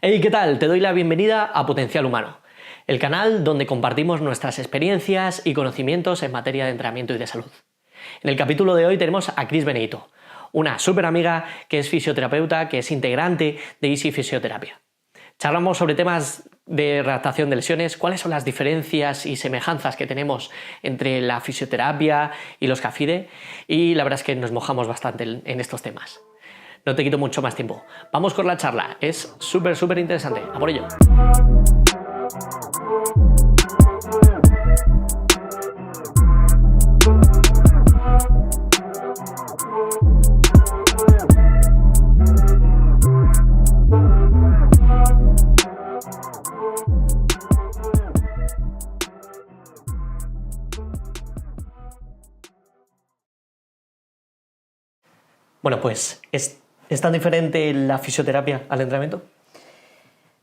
Hey, ¿qué tal? Te doy la bienvenida a Potencial Humano, el canal donde compartimos nuestras experiencias y conocimientos en materia de entrenamiento y de salud. En el capítulo de hoy tenemos a Cris Benedito, una súper amiga que es fisioterapeuta, que es integrante de Easy Fisioterapia. Charlamos sobre temas de readaptación de lesiones, cuáles son las diferencias y semejanzas que tenemos entre la fisioterapia y los CAFIDE, y la verdad es que nos mojamos bastante en estos temas. No te quito mucho más tiempo. Vamos con la charla. Es súper interesante. A por ello. Bueno, pues ¿es tan diferente la fisioterapia al entrenamiento?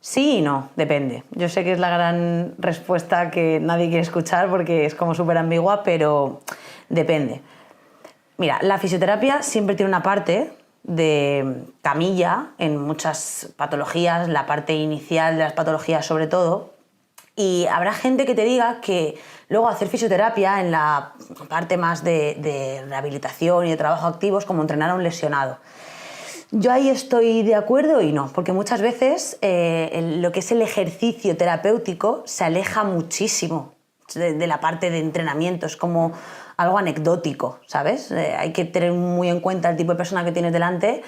Sí y no, depende. Yo sé que es la gran respuesta que nadie quiere escuchar porque es como súper ambigua, pero depende. Mira, la fisioterapia siempre tiene una parte de camilla en muchas patologías, la parte inicial de las patologías sobre todo, y habrá gente que te diga que luego hacer fisioterapia en la parte más de rehabilitación y de trabajo activo es como entrenar a un lesionado. Yo ahí estoy de acuerdo y no, porque muchas veces lo que es el ejercicio terapéutico se aleja muchísimo de la parte de entrenamiento, es como algo anecdótico, ¿sabes? Hay que tener muy en cuenta el tipo de persona que tienes delante,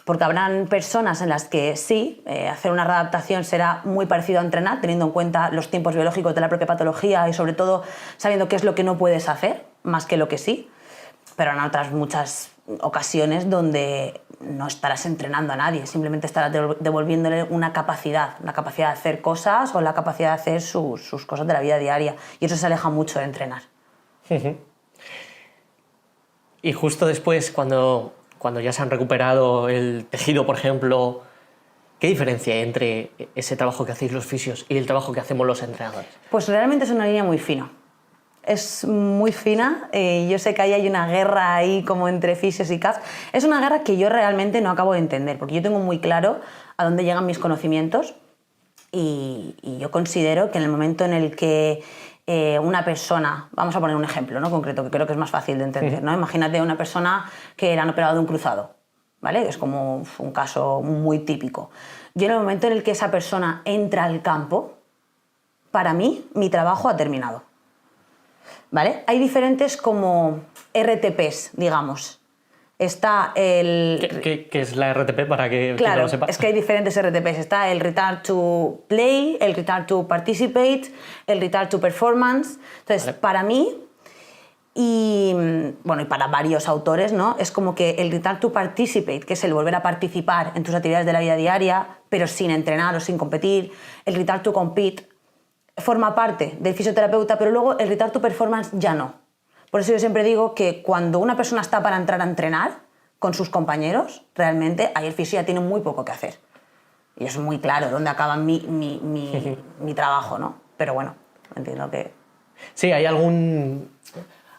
porque habrán personas en las que sí, hacer una readaptación será muy parecido a entrenar, teniendo en cuenta los tiempos biológicos de la propia patología y sobre todo sabiendo qué es lo que no puedes hacer, más que lo que sí, pero en otras muchas ocasiones donde no estarás entrenando a nadie, simplemente estarás devolviéndole una capacidad de hacer cosas o la capacidad de hacer sus cosas de la vida diaria, y eso se aleja mucho de entrenar. Y justo después, cuando ya se han recuperado el tejido, por ejemplo, ¿qué diferencia hay entre ese trabajo que hacéis los fisios y el trabajo que hacemos los entrenadores? Pues realmente es una línea muy fina. Es muy fina, yo sé que hay una guerra ahí como entre fisios y CAF. Es una guerra que yo realmente no acabo de entender, porque yo tengo muy claro a dónde llegan mis conocimientos y yo considero que en el momento en el que una persona, vamos a poner un ejemplo, ¿no?, concreto, que creo que es más fácil de entender, ¿no? Imagínate una persona que le han operado de un cruzado, ¿vale? Es como un caso muy típico. Yo en el momento en el que esa persona entra al campo, para mí mi trabajo ha terminado. ¿Vale? Hay diferentes como RTPs, digamos. Está el... ¿Qué es la RTP para que claro, no lo sepa? Es que hay diferentes RTPs. Está el Return to Play, el Return to Participate, el Return to Performance. Entonces, vale, para mí, y bueno, y para varios autores, ¿no?, es como que el Return to Participate, que es el volver a participar en tus actividades de la vida diaria, pero sin entrenar o sin competir. El Return to Compete forma parte del fisioterapeuta, pero luego el Return to Performance ya no. Por eso yo siempre digo que cuando una persona está para entrar a entrenar con sus compañeros, realmente ahí el fisio ya tiene muy poco que hacer. Y es muy claro dónde acaba mi trabajo, ¿no? Pero bueno, entiendo que... Sí, hay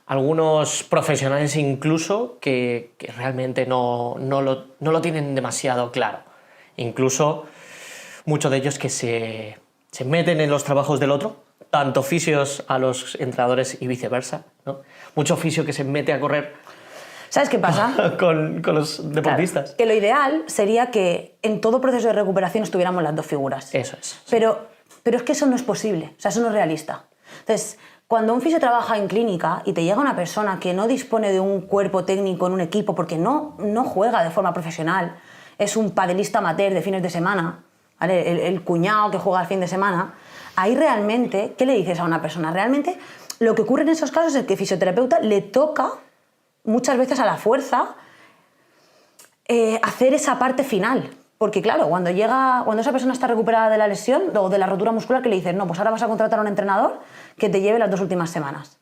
algunos profesionales incluso que realmente no lo tienen demasiado claro. Incluso muchos de ellos que se meten en los trabajos del otro, tanto fisios a los entrenadores y viceversa, ¿no? Mucho fisio que se mete a correr. ¿Sabes qué pasa? con los deportistas. Claro, que lo ideal sería que en todo proceso de recuperación estuviéramos las dos figuras. Eso es. Sí. Pero es que eso no es posible, o sea, eso no es realista. Entonces, cuando un fisio trabaja en clínica y te llega una persona que no dispone de un cuerpo técnico en un equipo porque no juega de forma profesional, es un padelista amateur de fines de semana, ¿vale? El cuñado que juega el fin de semana, ahí realmente, ¿qué le dices a una persona? Realmente lo que ocurre en esos casos es que el fisioterapeuta le toca muchas veces a la fuerza hacer esa parte final. Porque claro, cuando esa persona está recuperada de la lesión o de la rotura muscular, que le dices, no, pues ahora vas a contratar a un entrenador que te lleve las 2 últimas semanas.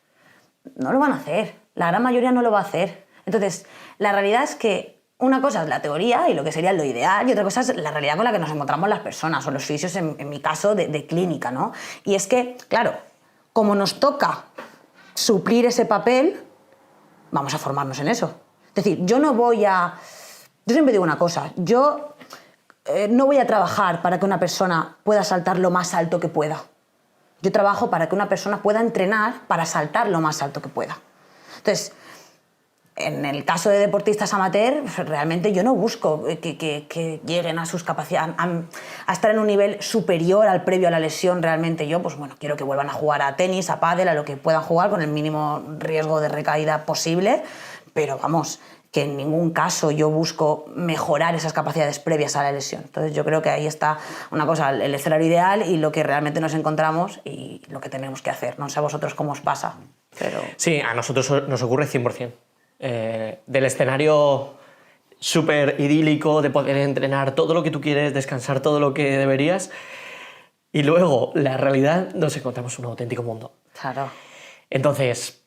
No lo van a hacer, la gran mayoría no lo va a hacer. Entonces, la realidad es que una cosa es la teoría y lo que sería lo ideal, y otra cosa es la realidad con la que nos encontramos las personas, o los fisios en mi caso de clínica, ¿no? Y es que, claro, como nos toca suplir ese papel, vamos a formarnos en eso. Es decir, yo siempre digo una cosa, yo no voy a trabajar para que una persona pueda saltar lo más alto que pueda. Yo trabajo para que una persona pueda entrenar para saltar lo más alto que pueda. Entonces, en el caso de deportistas amateur, realmente yo no busco que lleguen a sus capacidades, a estar en un nivel superior al previo a la lesión. Realmente yo, pues bueno, quiero que vuelvan a jugar a tenis, a pádel, a lo que puedan jugar con el mínimo riesgo de recaída posible, pero vamos, que en ningún caso yo busco mejorar esas capacidades previas a la lesión. Entonces yo creo que ahí está una cosa, el escenario ideal y lo que realmente nos encontramos y lo que tenemos que hacer. No sé a vosotros cómo os pasa, pero... Sí, a nosotros nos ocurre 100%. Del escenario súper idílico de poder entrenar todo lo que tú quieres, descansar todo lo que deberías, y luego la realidad nos encontramos un auténtico mundo. Claro. Entonces,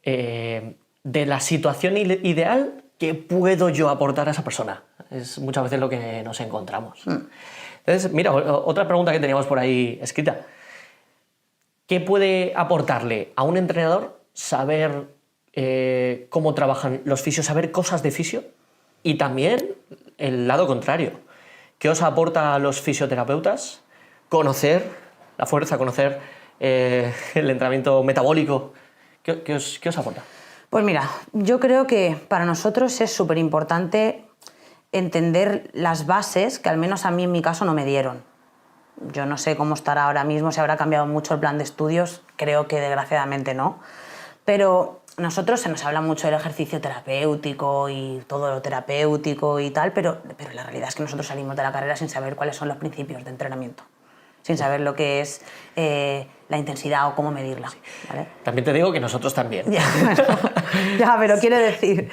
de la situación ideal, ¿qué puedo yo aportar a esa persona? Es muchas veces lo que nos encontramos. Entonces, mira, otra pregunta que teníamos por ahí escrita. ¿Qué puede aportarle a un entrenador saber cómo trabajan los fisios, saber cosas de fisio? Y también el lado contrario. ¿Qué os aporta a los fisioterapeutas conocer la fuerza, conocer el entrenamiento metabólico? ¿Qué os aporta? Pues mira, yo creo que para nosotros es súper importante entender las bases que al menos a mí en mi caso no me dieron. Yo no sé cómo estará ahora mismo, si habrá cambiado mucho el plan de estudios, creo que desgraciadamente no. Pero nosotros se nos habla mucho del ejercicio terapéutico y todo lo terapéutico y tal, pero la realidad es que nosotros salimos de la carrera sin saber cuáles son los principios de entrenamiento, sin saber lo que es la intensidad o cómo medirla. ¿Vale? También te digo que nosotros también. Ya, bueno, ya, pero quiero decir,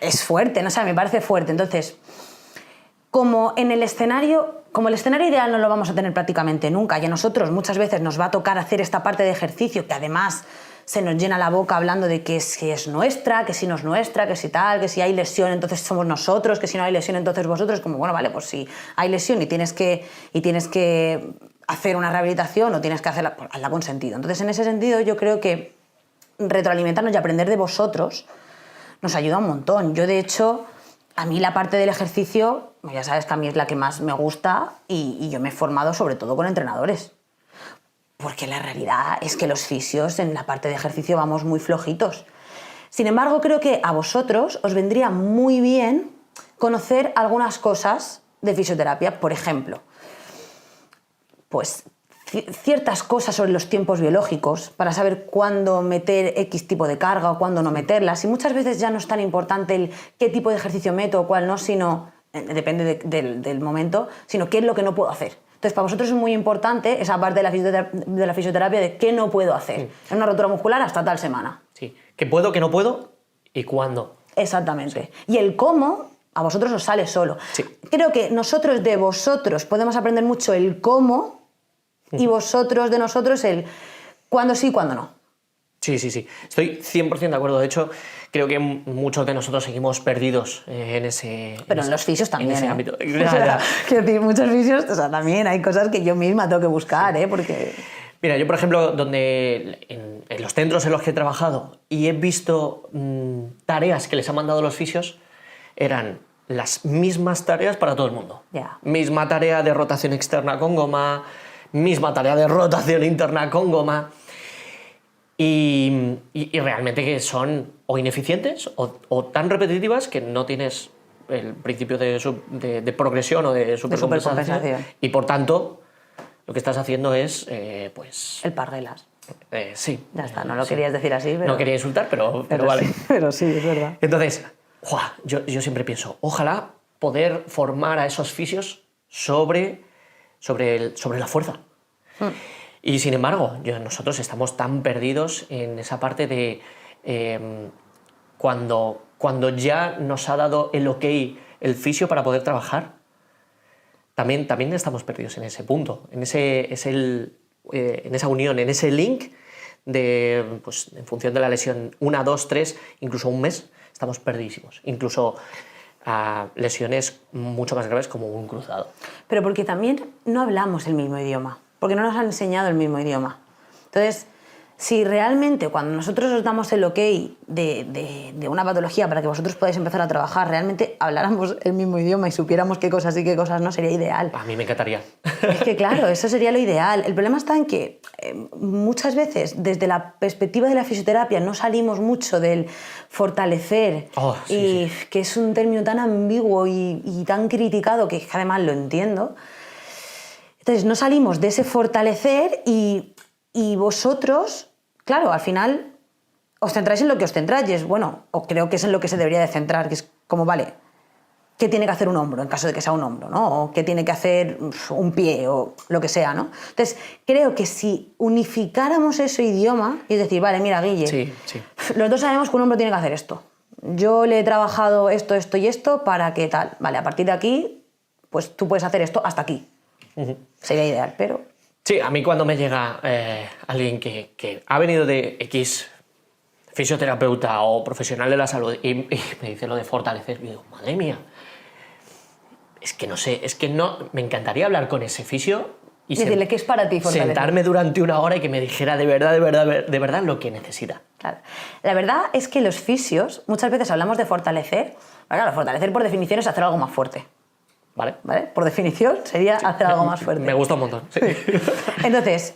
es fuerte, no sé, me parece fuerte. Entonces, como el escenario ideal no lo vamos a tener prácticamente nunca, y a nosotros muchas veces nos va a tocar hacer esta parte de ejercicio que además se nos llena la boca hablando de que es nuestra, que si no es nuestra, que si tal, que si hay lesión entonces somos nosotros, que si no hay lesión entonces vosotros, como bueno, vale, pues si hay lesión y tienes que hacer una rehabilitación o tienes que hacerla, pues hazla con sentido. Entonces, en ese sentido yo creo que retroalimentarnos y aprender de vosotros nos ayuda un montón. Yo, de hecho, a mí la parte del ejercicio, ya sabes que a mí es la que más me gusta y yo me he formado sobre todo con entrenadores. Porque la realidad es que los fisios en la parte de ejercicio vamos muy flojitos. Sin embargo, creo que a vosotros os vendría muy bien conocer algunas cosas de fisioterapia. Por ejemplo, pues ciertas cosas sobre los tiempos biológicos para saber cuándo meter X tipo de carga o cuándo no meterlas. Y muchas veces ya no es tan importante el qué tipo de ejercicio meto o cuál no, sino, depende del momento, sino qué es lo que no puedo hacer. Entonces, para vosotros es muy importante esa parte de la fisioterapia de qué no puedo hacer. En una rotura muscular hasta tal semana. Sí, qué puedo, qué no puedo y cuándo. Exactamente. Sí. Y el cómo a vosotros os sale solo. Sí. Creo que nosotros de vosotros podemos aprender mucho el cómo y vosotros de nosotros el cuándo sí y cuándo no. Sí, sí, sí. Estoy 100% de acuerdo. De hecho, creo que muchos de nosotros seguimos perdidos en ese... Pero en los fisios también, en ese ámbito. O sea, quiero decir, muchos fisios, o sea, también hay cosas que yo misma tengo que buscar, porque... Mira, yo, por ejemplo, en los centros en los que he trabajado y he visto tareas que les han mandado los fisios, eran las mismas tareas para todo el mundo. Yeah. Misma tarea de rotación externa con goma, misma tarea de rotación interna con goma. Y realmente que son o ineficientes o tan repetitivas que no tienes el principio de progresión o de supercompensación. Y por tanto, lo que estás haciendo es, pues... el parguelas. Sí. Ya está, no lo querías decir así, pero... No quería insultar, pero vale. Sí, pero sí, es verdad. Entonces, yo siempre pienso, ojalá poder formar a esos fisios sobre la fuerza. Y sin embargo, nosotros estamos tan perdidos en esa parte de cuando ya nos ha dado el ok el fisio para poder trabajar, también estamos perdidos en ese punto, en esa unión, en ese link de, pues, en función de la lesión, 1, 2, 3, incluso un mes, estamos perdidísimos. Incluso a lesiones mucho más graves como un cruzado. Pero porque también no hablamos el mismo idioma. Porque no nos han enseñado el mismo idioma. Entonces, Si realmente cuando nosotros os damos el ok de una patología para que vosotros podáis empezar a trabajar, realmente habláramos el mismo idioma y supiéramos qué cosas sí, qué cosas no, sería ideal. A mí me encantaría. Es que claro, eso sería lo ideal. El problema está en que muchas veces desde la perspectiva de la fisioterapia no salimos mucho del fortalecer y que es un término tan ambiguo y tan criticado que además lo entiendo. Entonces no salimos de ese fortalecer y vosotros, claro, al final os centráis en lo que os centráis, y es bueno, o creo que es en lo que se debería de centrar, que es como, vale, ¿qué tiene que hacer un hombro en caso de que sea un hombro, ¿no? O qué tiene que hacer un pie o lo que sea, ¿no? Entonces, creo que si unificáramos ese idioma, y es decir, vale, mira, Guille, los dos sabemos que un hombro tiene que hacer esto. Yo le he trabajado esto, esto y esto para que tal. Vale, a partir de aquí, pues tú puedes hacer esto hasta aquí. Sería ideal, pero... Sí, a mí cuando me llega alguien que ha venido de X fisioterapeuta o profesional de la salud y me dice lo de fortalecer, yo digo, madre mía, es que no sé, es que no, me encantaría hablar con ese fisio y decirle qué es para ti fortalecer. Sentarme durante una hora y que me dijera de verdad lo que necesita. Claro. La verdad es que los fisios, muchas veces hablamos de fortalecer, claro, fortalecer por definición es hacer algo más fuerte. ¿Vale? Por definición sería hacer algo más fuerte. Me gusta un montón. Sí. Entonces,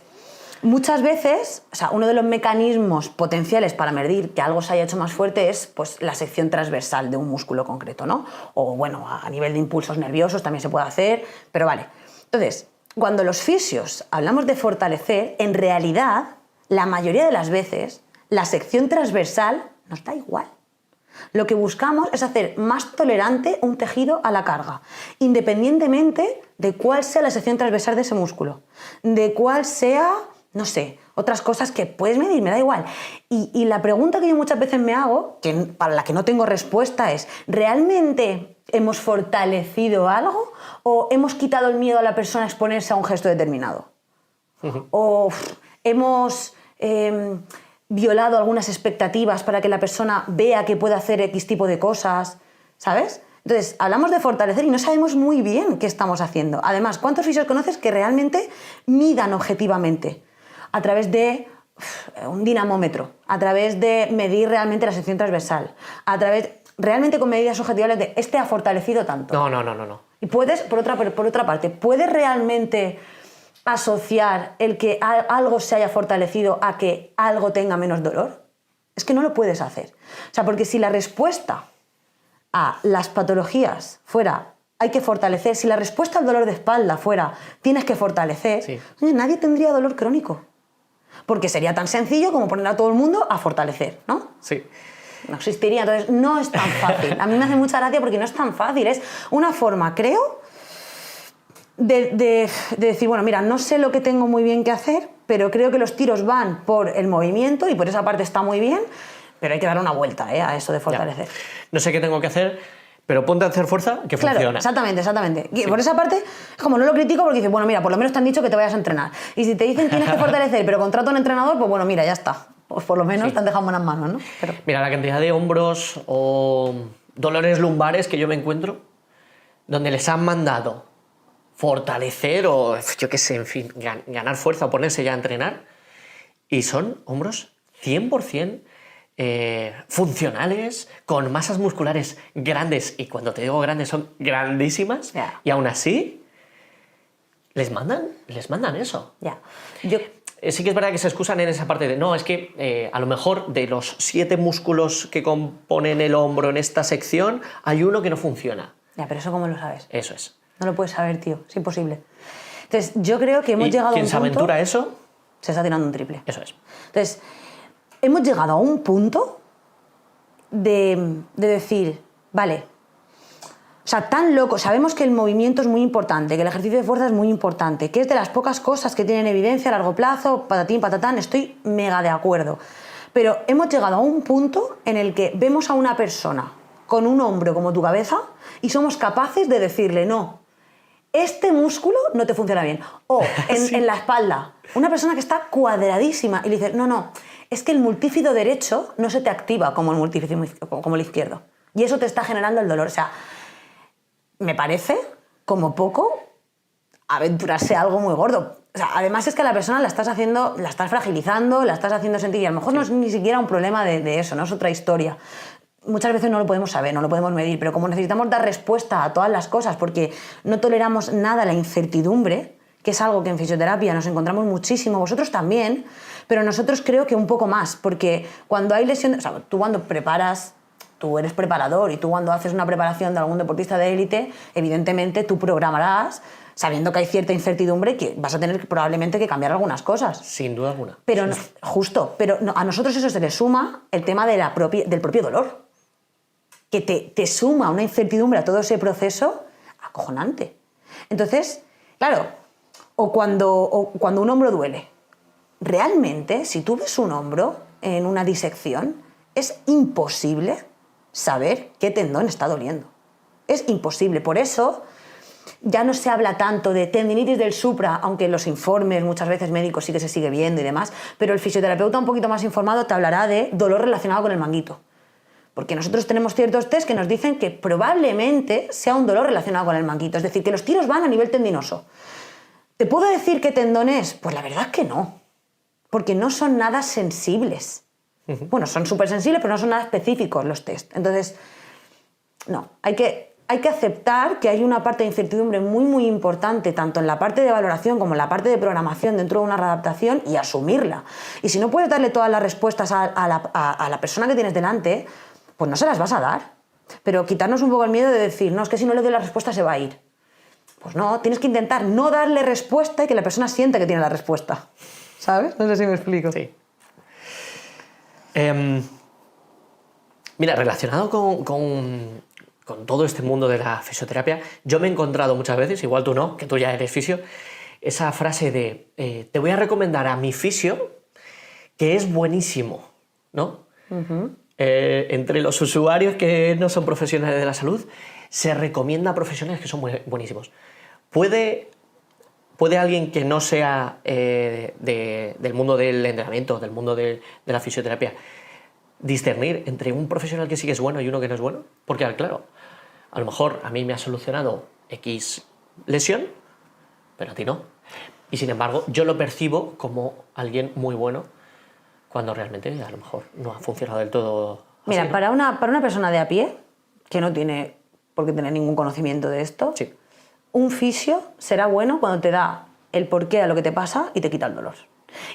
muchas veces, o sea, uno de los mecanismos potenciales para medir que algo se haya hecho más fuerte es pues, la sección transversal de un músculo concreto, ¿no? O bueno, a nivel de impulsos nerviosos también se puede hacer, pero vale. Entonces, cuando los fisios hablamos de fortalecer, en realidad, la mayoría de las veces, la sección transversal nos da igual. Lo que buscamos es hacer más tolerante un tejido a la carga, independientemente de cuál sea la sección transversal de ese músculo, de cuál sea, no sé, otras cosas que puedes medir, me da igual. Y la pregunta que yo muchas veces me hago, para la que no tengo respuesta, es ¿realmente hemos fortalecido algo o hemos quitado el miedo a la persona a exponerse a un gesto determinado? ¿O hemos... violado algunas expectativas para que la persona vea que puede hacer X tipo de cosas, ¿sabes? Entonces, hablamos de fortalecer y no sabemos muy bien qué estamos haciendo. Además, ¿cuántos fisios conoces que realmente midan objetivamente? A través de un dinamómetro, a través de medir realmente la sección transversal, a través, realmente con medidas objetivas de este ha fortalecido tanto. No. Y puedes, por otra parte, ¿puedes realmente asociar el que algo se haya fortalecido a que algo tenga menos dolor? Es que no lo puedes hacer. O sea, porque si la respuesta a las patologías fuera hay que fortalecer, si la respuesta al dolor de espalda fuera tienes que fortalecer, nadie tendría dolor crónico. Porque sería tan sencillo como poner a todo el mundo a fortalecer, ¿no? Sí. No existiría. Entonces, no es tan fácil. A mí me hace mucha gracia porque no es tan fácil. Es una forma, creo, de decir, bueno, mira, no sé lo que tengo muy bien que hacer, pero creo que los tiros van por el movimiento y por esa parte está muy bien, pero hay que dar una vuelta a eso de fortalecer. Ya. No sé qué tengo que hacer, pero ponte a hacer fuerza que claro, funciona. Exactamente. Sí. Por esa parte, es como no lo critico porque dices, bueno, mira, por lo menos te han dicho que te vayas a entrenar. Y si te dicen tienes que fortalecer, pero contrata a un entrenador, pues bueno, mira, ya está. Pues por lo menos te han dejado buenas manos, ¿no? Pero... Mira, la cantidad de hombros o dolores lumbares que yo me encuentro, donde les han mandado fortalecer o, yo qué sé, en fin, ganar fuerza o ponerse ya a entrenar, y son hombros 100% funcionales, con masas musculares grandes, y cuando te digo grandes son grandísimas, y aún así les mandan eso. Sí que es verdad que se excusan en esa parte de, no, es que a lo mejor de los 7 músculos que componen el hombro en esta sección, hay uno que no funciona. Ya, pero ¿eso cómo lo sabes? Eso es. No lo puedes saber, tío, es imposible. Entonces, yo creo que hemos llegado a un punto... ¿Quién se aventura a eso? Se está tirando un triple. Eso es. Entonces, hemos llegado a un punto de decir, vale, o sea, tan loco, sabemos que el movimiento es muy importante, que el ejercicio de fuerza es muy importante, que es de las pocas cosas que tienen evidencia a largo plazo, patatín, patatán, estoy mega de acuerdo. Pero hemos llegado a un punto en el que vemos a una persona con un hombro como tu cabeza y somos capaces de decirle, no, este músculo no te funciona bien. O en la espalda, una persona que está cuadradísima y le dices, no, es que el multífido derecho no se te activa como el izquierdo. Y eso te está generando el dolor. O sea, me parece, como poco, aventurarse a algo muy gordo. O sea, además es que a la persona la estás fragilizando, la estás haciendo sentir, y a lo mejor no es ni siquiera un problema de eso, no es otra historia. Muchas veces no lo podemos saber, no lo podemos medir, pero como necesitamos dar respuesta a todas las cosas porque no toleramos nada la incertidumbre, que es algo que en fisioterapia nos encontramos muchísimo, vosotros también, pero nosotros creo que un poco más, porque cuando hay lesiones, o sea, tú cuando preparas, tú eres preparador y tú cuando haces una preparación de algún deportista de élite, evidentemente tú programarás sabiendo que hay cierta incertidumbre que vas a tener probablemente que cambiar algunas cosas. Sin duda alguna. Pero a nosotros eso se le suma el tema del propio dolor, que te suma una incertidumbre a todo ese proceso acojonante. Entonces, claro, o cuando un hombro duele. Realmente, si tú ves un hombro en una disección, es imposible saber qué tendón está doliendo. Es imposible. Por eso ya no se habla tanto de tendinitis del supra, aunque en los informes muchas veces médicos sí que se sigue viendo y demás, pero el fisioterapeuta un poquito más informado te hablará de dolor relacionado con el manguito. Porque nosotros tenemos ciertos test que nos dicen que probablemente sea un dolor relacionado con el manguito, es decir, que los tiros van a nivel tendinoso. ¿Te puedo decir qué tendón es? Pues la verdad es que no, porque no son nada sensibles. Bueno, son súper sensibles, pero no son nada específicos los test. Entonces, no, hay que aceptar que hay una parte de incertidumbre muy, muy importante, tanto en la parte de valoración como en la parte de programación dentro de una readaptación, y asumirla. Y si no puedes darle todas las respuestas a la persona que tienes delante, pues no se las vas a dar. Pero quitarnos un poco el miedo de decir, no, es que si no le doy la respuesta se va a ir. Pues no, tienes que intentar no darle respuesta y que la persona sienta que tiene la respuesta. ¿Sabes? No sé si me explico. Sí. Mira, relacionado con todo este mundo de la fisioterapia, yo me he encontrado muchas veces, igual tú no, que tú ya eres fisio, esa frase de te voy a recomendar a mi fisio que es buenísimo, ¿no? Entre los usuarios que no son profesionales de la salud, se recomienda a profesionales que son buenísimos. ¿Puede alguien que no sea del mundo del entrenamiento, del mundo de la fisioterapia, discernir entre un profesional que sí que es bueno y uno que no es bueno? Porque, claro, a lo mejor a mí me ha solucionado X lesión, pero a ti no. Y sin embargo, yo lo percibo como alguien muy bueno cuando realmente a lo mejor no ha funcionado del todo así, Mira, ¿no? para una persona de a pie, que no tiene por qué tener ningún conocimiento de esto, Sí. un fisio será bueno cuando te da el porqué a lo que te pasa y te quita el dolor.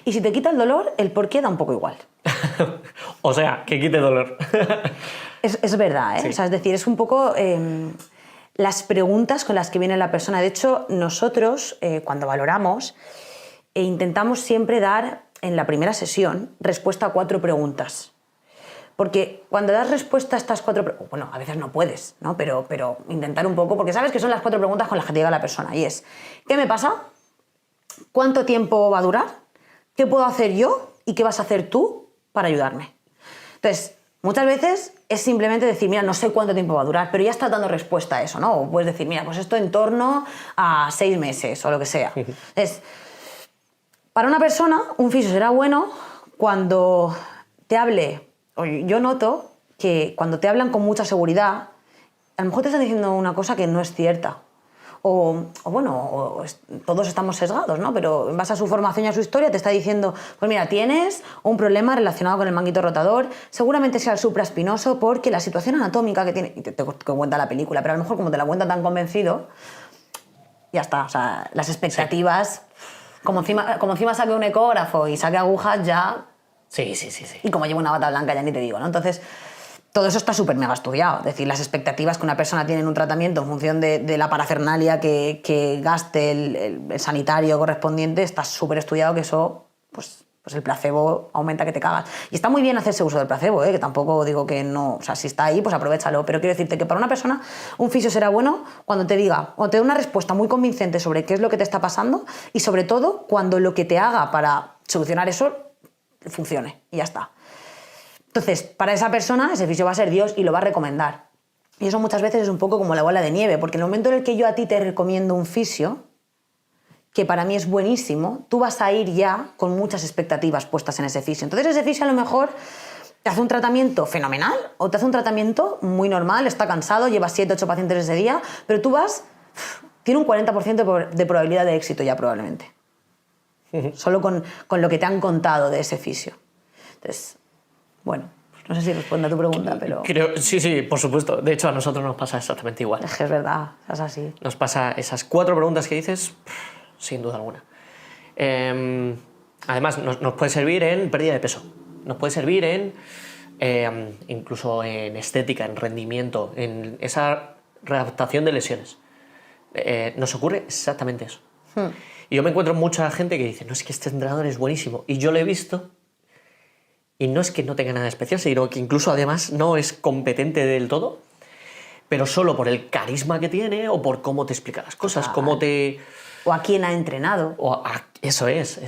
Y si te quita el dolor, el porqué da un poco igual. O sea, que quite dolor. Es verdad, ¿eh? Sí. O sea, es decir, es un poco las preguntas con las que viene la persona. De hecho, nosotros, cuando valoramos, intentamos siempre dar, en la primera sesión, respuesta a 4 preguntas. Porque cuando das respuesta a estas 4 preguntas, bueno, a veces no puedes, ¿no? Pero intentar un poco, porque sabes que son las 4 preguntas con las que te llega la persona. Y es, ¿qué me pasa? ¿Cuánto tiempo va a durar? ¿Qué puedo hacer yo? ¿Y qué vas a hacer tú para ayudarme? Entonces, muchas veces es simplemente decir, mira, no sé cuánto tiempo va a durar, pero ya estás dando respuesta a eso, ¿no? O puedes decir, mira, pues esto en torno a 6 meses o lo que sea. Entonces, para una persona, un fisio será bueno cuando te hable. Yo noto que cuando te hablan con mucha seguridad, a lo mejor te están diciendo una cosa que no es cierta. Todos estamos sesgados, ¿no? Pero en base a su formación y a su historia te está diciendo, pues mira, tienes un problema relacionado con el manguito rotador, seguramente sea el supraespinoso porque la situación anatómica que tiene, y te cuenta la película, pero a lo mejor como te la cuenta tan convencido, ya está, o sea, las expectativas, como encima saque un ecógrafo y saque agujas ya... Sí. Y como llevo una bata blanca ya ni te digo, ¿no? Entonces, todo eso está súper mega estudiado. Es decir, las expectativas que una persona tiene en un tratamiento en función de la parafernalia que gaste el sanitario correspondiente, está súper estudiado que eso, pues el placebo aumenta que te cagas. Y está muy bien hacerse uso del placebo, que tampoco digo que no... O sea, si está ahí, pues aprovéchalo. Pero quiero decirte que para una persona, un fisio será bueno cuando te diga, o te dé una respuesta muy convincente sobre qué es lo que te está pasando y sobre todo cuando lo que te haga para solucionar eso funcione y ya está. Entonces, para esa persona, ese fisio va a ser Dios y lo va a recomendar. Y eso muchas veces es un poco como la bola de nieve, porque en el momento en el que yo a ti te recomiendo un fisio, que para mí es buenísimo, tú vas a ir ya con muchas expectativas puestas en ese fisio. Entonces, ese fisio a lo mejor te hace un tratamiento fenomenal o te hace un tratamiento muy normal, está cansado, lleva 7, 8 pacientes ese día, pero tú vas tiene un 40% de probabilidad de éxito ya probablemente. Solo con lo que te han contado de ese fisio. Entonces, bueno, no sé si responde a tu pregunta, pero... Sí, por supuesto. De hecho, a nosotros nos pasa exactamente igual. Es que es verdad, es así. Nos pasa esas 4 preguntas que dices, sin duda alguna. Además, nos puede servir en pérdida de peso. Nos puede servir en incluso en estética, en rendimiento, en esa readaptación de lesiones. Nos ocurre exactamente eso. Y yo me encuentro mucha gente que dice, no, es que este entrenador es buenísimo. Y yo lo he visto y no es que no tenga nada especial, sino que incluso además no es competente del todo, pero solo por el carisma que tiene o por cómo te explica las cosas, cómo te... O a quién ha entrenado. Eso es.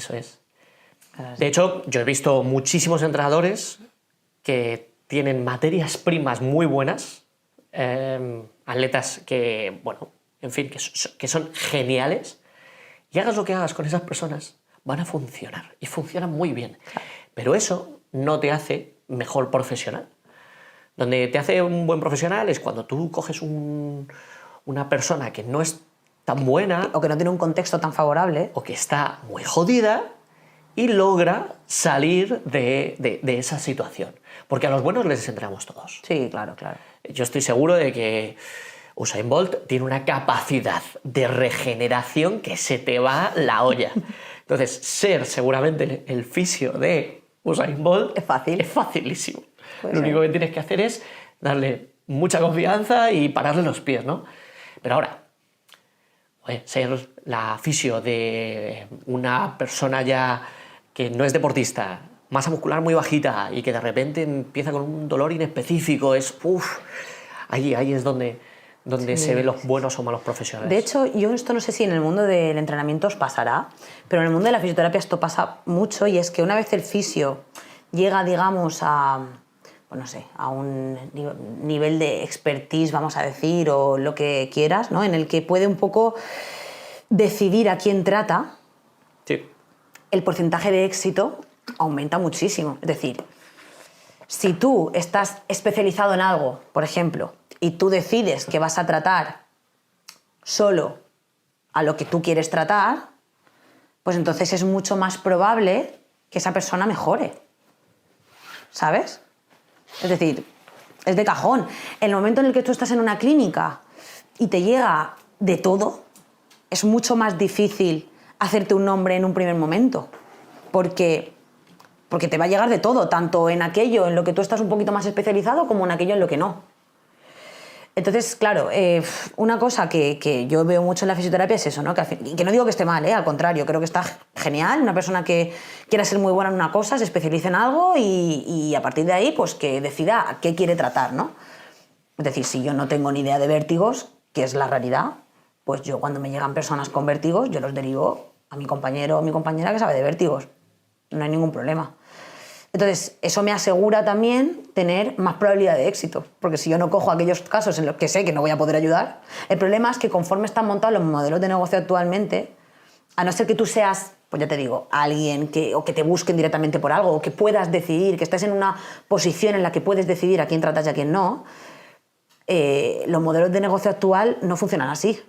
De hecho, yo he visto muchísimos entrenadores que tienen materias primas muy buenas, atletas que, bueno, en fin, que son geniales, y hagas lo que hagas con esas personas, van a funcionar, y funcionan muy bien. Pero eso no te hace mejor profesional. Donde te hace un buen profesional es cuando tú coges una persona que no es tan buena... O que no tiene un contexto tan favorable. O que está muy jodida y logra salir de esa situación. Porque a los buenos les entrenamos todos. Sí, claro. Yo estoy seguro de que Usain Bolt tiene una capacidad de regeneración que se te va la olla. Entonces, ser seguramente el fisio de Usain Bolt es fácil. Es facilísimo. Lo único que tienes que hacer es darle mucha confianza y pararle los pies, ¿no? Pero ahora, ser la fisio de una persona ya que no es deportista, masa muscular muy bajita y que de repente empieza con un dolor inespecífico, ahí es donde se ven los buenos o malos profesionales. De hecho, yo esto no sé si en el mundo del entrenamiento os pasará, pero en el mundo de la fisioterapia esto pasa mucho, y es que una vez el fisio llega, digamos, a un nivel de expertise, vamos a decir, o lo que quieras, ¿no? En el que puede un poco decidir a quién trata, sí, el porcentaje de éxito aumenta muchísimo. Es decir, si tú estás especializado en algo, por ejemplo, y tú decides que vas a tratar solo a lo que tú quieres tratar, pues entonces es mucho más probable que esa persona mejore. ¿Sabes? Es decir, es de cajón. En el momento en el que tú estás en una clínica y te llega de todo, es mucho más difícil hacerte un nombre en un primer momento. Porque te va a llegar de todo, tanto en aquello en lo que tú estás un poquito más especializado como en aquello en lo que no. Entonces, claro, una cosa que yo veo mucho en la fisioterapia es eso, ¿no? Y que no digo que esté mal, al contrario, creo que está genial. Una persona que quiera ser muy buena en una cosa, se especialice en algo y a partir de ahí, pues que decida a qué quiere tratar, ¿no? Es decir, si yo no tengo ni idea de vértigos, que es la realidad, pues yo cuando me llegan personas con vértigos, yo los derivo a mi compañero o mi compañera que sabe de vértigos. No hay ningún problema. Entonces, eso me asegura también tener más probabilidad de éxito, porque si yo no cojo aquellos casos en los que sé que no voy a poder ayudar, el problema es que conforme están montados los modelos de negocio actualmente, a no ser que tú seas, pues ya te digo, alguien o que te busquen directamente por algo, o que puedas decidir, que estés en una posición en la que puedes decidir a quién tratas y a quién no, los modelos de negocio actual no funcionan así.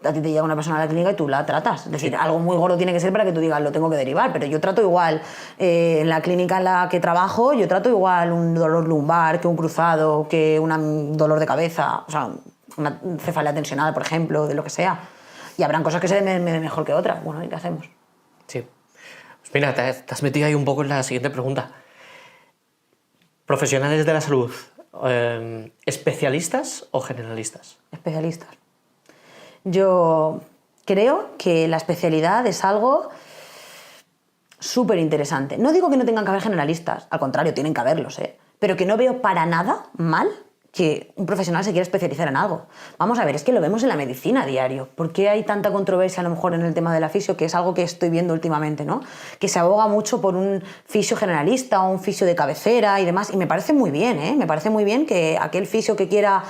A ti te llega una persona a la clínica y tú la tratas. Es decir, algo muy gordo tiene que ser para que tú digas, lo tengo que derivar, pero yo trato igual, en la clínica en la que trabajo, yo trato igual un dolor lumbar que un cruzado, que un dolor de cabeza, o sea, una cefalea tensional, por ejemplo, de lo que sea. Y habrán cosas que se den mejor que otras. Bueno, ¿y qué hacemos? Sí. Pues mira, te has metido ahí un poco en la siguiente pregunta. ¿Profesionales de la salud, especialistas o generalistas? Especialistas. Yo creo que la especialidad es algo súper interesante. No digo que no tengan que haber generalistas, al contrario, tienen que haberlos, pero que no veo para nada mal que un profesional se quiera especializar en algo. Vamos a ver, es que lo vemos en la medicina a diario. ¿Por qué hay tanta controversia a lo mejor en el tema de la fisio, que es algo que estoy viendo últimamente, ¿no? Que se aboga mucho por un fisio generalista o un fisio de cabecera y demás, y me parece muy bien, me parece muy bien que aquel fisio que quiera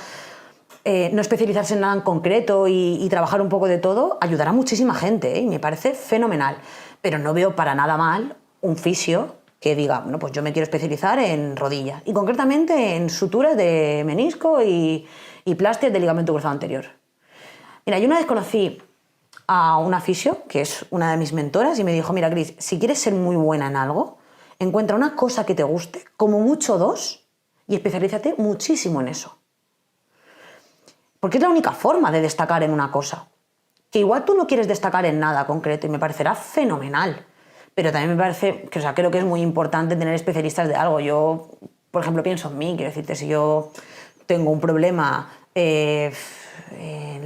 no especializarse en nada en concreto y trabajar un poco de todo, ayudará a muchísima gente, y me parece fenomenal. Pero no veo para nada mal un fisio que diga, bueno, pues yo me quiero especializar en rodillas, y concretamente en suturas de menisco y plastias de ligamento cruzado anterior. Mira, yo una vez conocí a una fisio, que es una de mis mentoras, y me dijo, mira, Cris, si quieres ser muy buena en algo, encuentra una cosa que te guste, como mucho 2, y especialízate muchísimo en eso. Porque es la única forma de destacar en una cosa. Que igual tú no quieres destacar en nada concreto y me parecerá fenomenal. Pero también me parece, que, o sea, creo que es muy importante tener especialistas de algo. Yo, por ejemplo, pienso en mí, quiero decirte, si yo tengo un problema en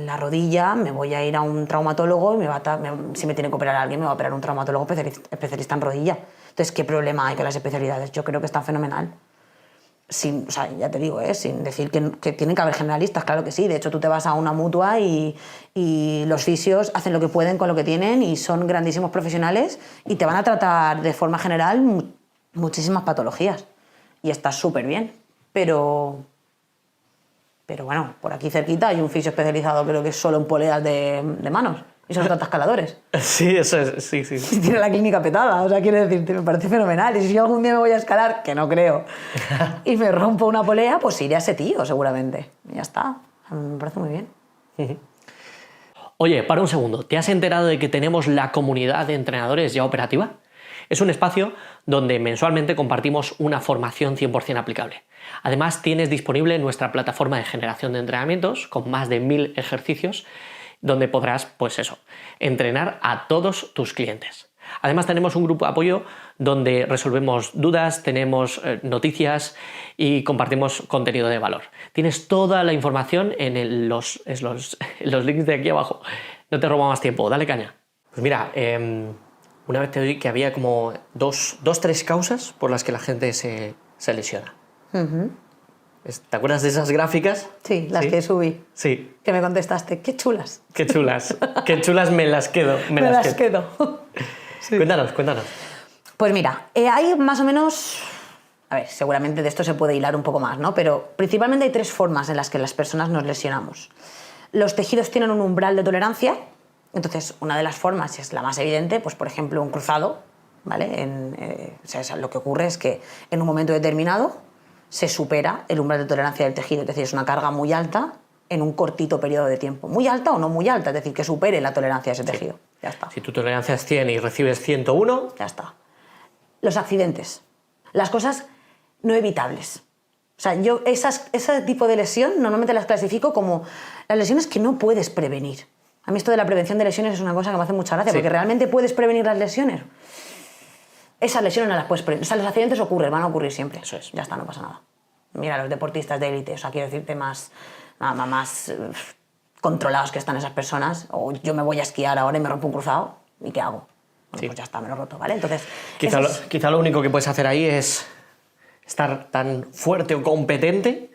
la rodilla, me voy a ir a un traumatólogo y si me tiene que operar a alguien, me va a operar un traumatólogo especialista en rodilla. Entonces, ¿qué problema hay con las especialidades? Yo creo que están fenomenal. O sea, ya te digo, sin decir que tienen que haber generalistas, claro que sí. De hecho, tú te vas a una mutua y los fisios hacen lo que pueden con lo que tienen y son grandísimos profesionales y te van a tratar de forma general muchísimas patologías. Y está súper bien. Pero bueno, por aquí cerquita hay un fisio especializado, creo que es solo en poleas de manos. Y solo trata escaladores. Sí, eso es, sí. Y tiene la clínica petada, o sea, quiero decirte, me parece fenomenal. Y si yo algún día me voy a escalar, que no creo, y me rompo una polea, pues iré a ese tío, seguramente. Y ya está, me parece muy bien. Oye, para un segundo, ¿te has enterado de que tenemos la comunidad de entrenadores ya operativa? Es un espacio donde mensualmente compartimos una formación 100% aplicable. Además, tienes disponible nuestra plataforma de generación de entrenamientos con más de 1000 ejercicios donde podrás, pues eso, entrenar a todos tus clientes. Además tenemos un grupo de apoyo donde resolvemos dudas, tenemos noticias y compartimos contenido de valor. Tienes toda la información en los links de aquí abajo. No te robo más tiempo, dale caña. Pues mira, una vez te oí que había como tres causas por las que la gente se lesiona. Uh-huh. ¿Te acuerdas de esas gráficas? Sí, las que subí. Sí. Que me contestaste, qué chulas. Qué chulas. Qué chulas me las quedo. Me las quedo. Sí. Cuéntanos. Pues mira, hay más o menos... A ver, seguramente de esto se puede hilar un poco más, ¿no? Pero principalmente hay 3 formas en las que las personas nos lesionamos. Los tejidos tienen un umbral de tolerancia. Entonces, una de las formas es la más evidente, pues por ejemplo un cruzado, ¿vale? O sea, lo que ocurre es que en un momento determinado se supera el umbral de tolerancia del tejido, es decir, es una carga muy alta en un cortito periodo de tiempo. Muy alta o no muy alta, es decir, que supere la tolerancia de ese tejido. Sí. Ya está. Si tu tolerancia es 100 y recibes 101... Ya está. Los accidentes, las cosas no evitables. O sea, yo ese tipo de lesión normalmente las clasifico como las lesiones que no puedes prevenir. A mí esto de la prevención de lesiones es una cosa que me hace mucha gracia, porque realmente puedes prevenir las lesiones. Esas lesiones no las puedes prevenir. O sea, los accidentes ocurren, van a ocurrir siempre. Eso es. Ya está, no pasa nada. Mira, los deportistas de élite, o sea, quiero decirte más controlados que están esas personas. O yo me voy a esquiar ahora y me rompo un cruzado, ¿y qué hago? Bueno, pues ya está, me lo he roto, ¿vale? Entonces... Quizá lo único que puedes hacer ahí es estar tan fuerte o competente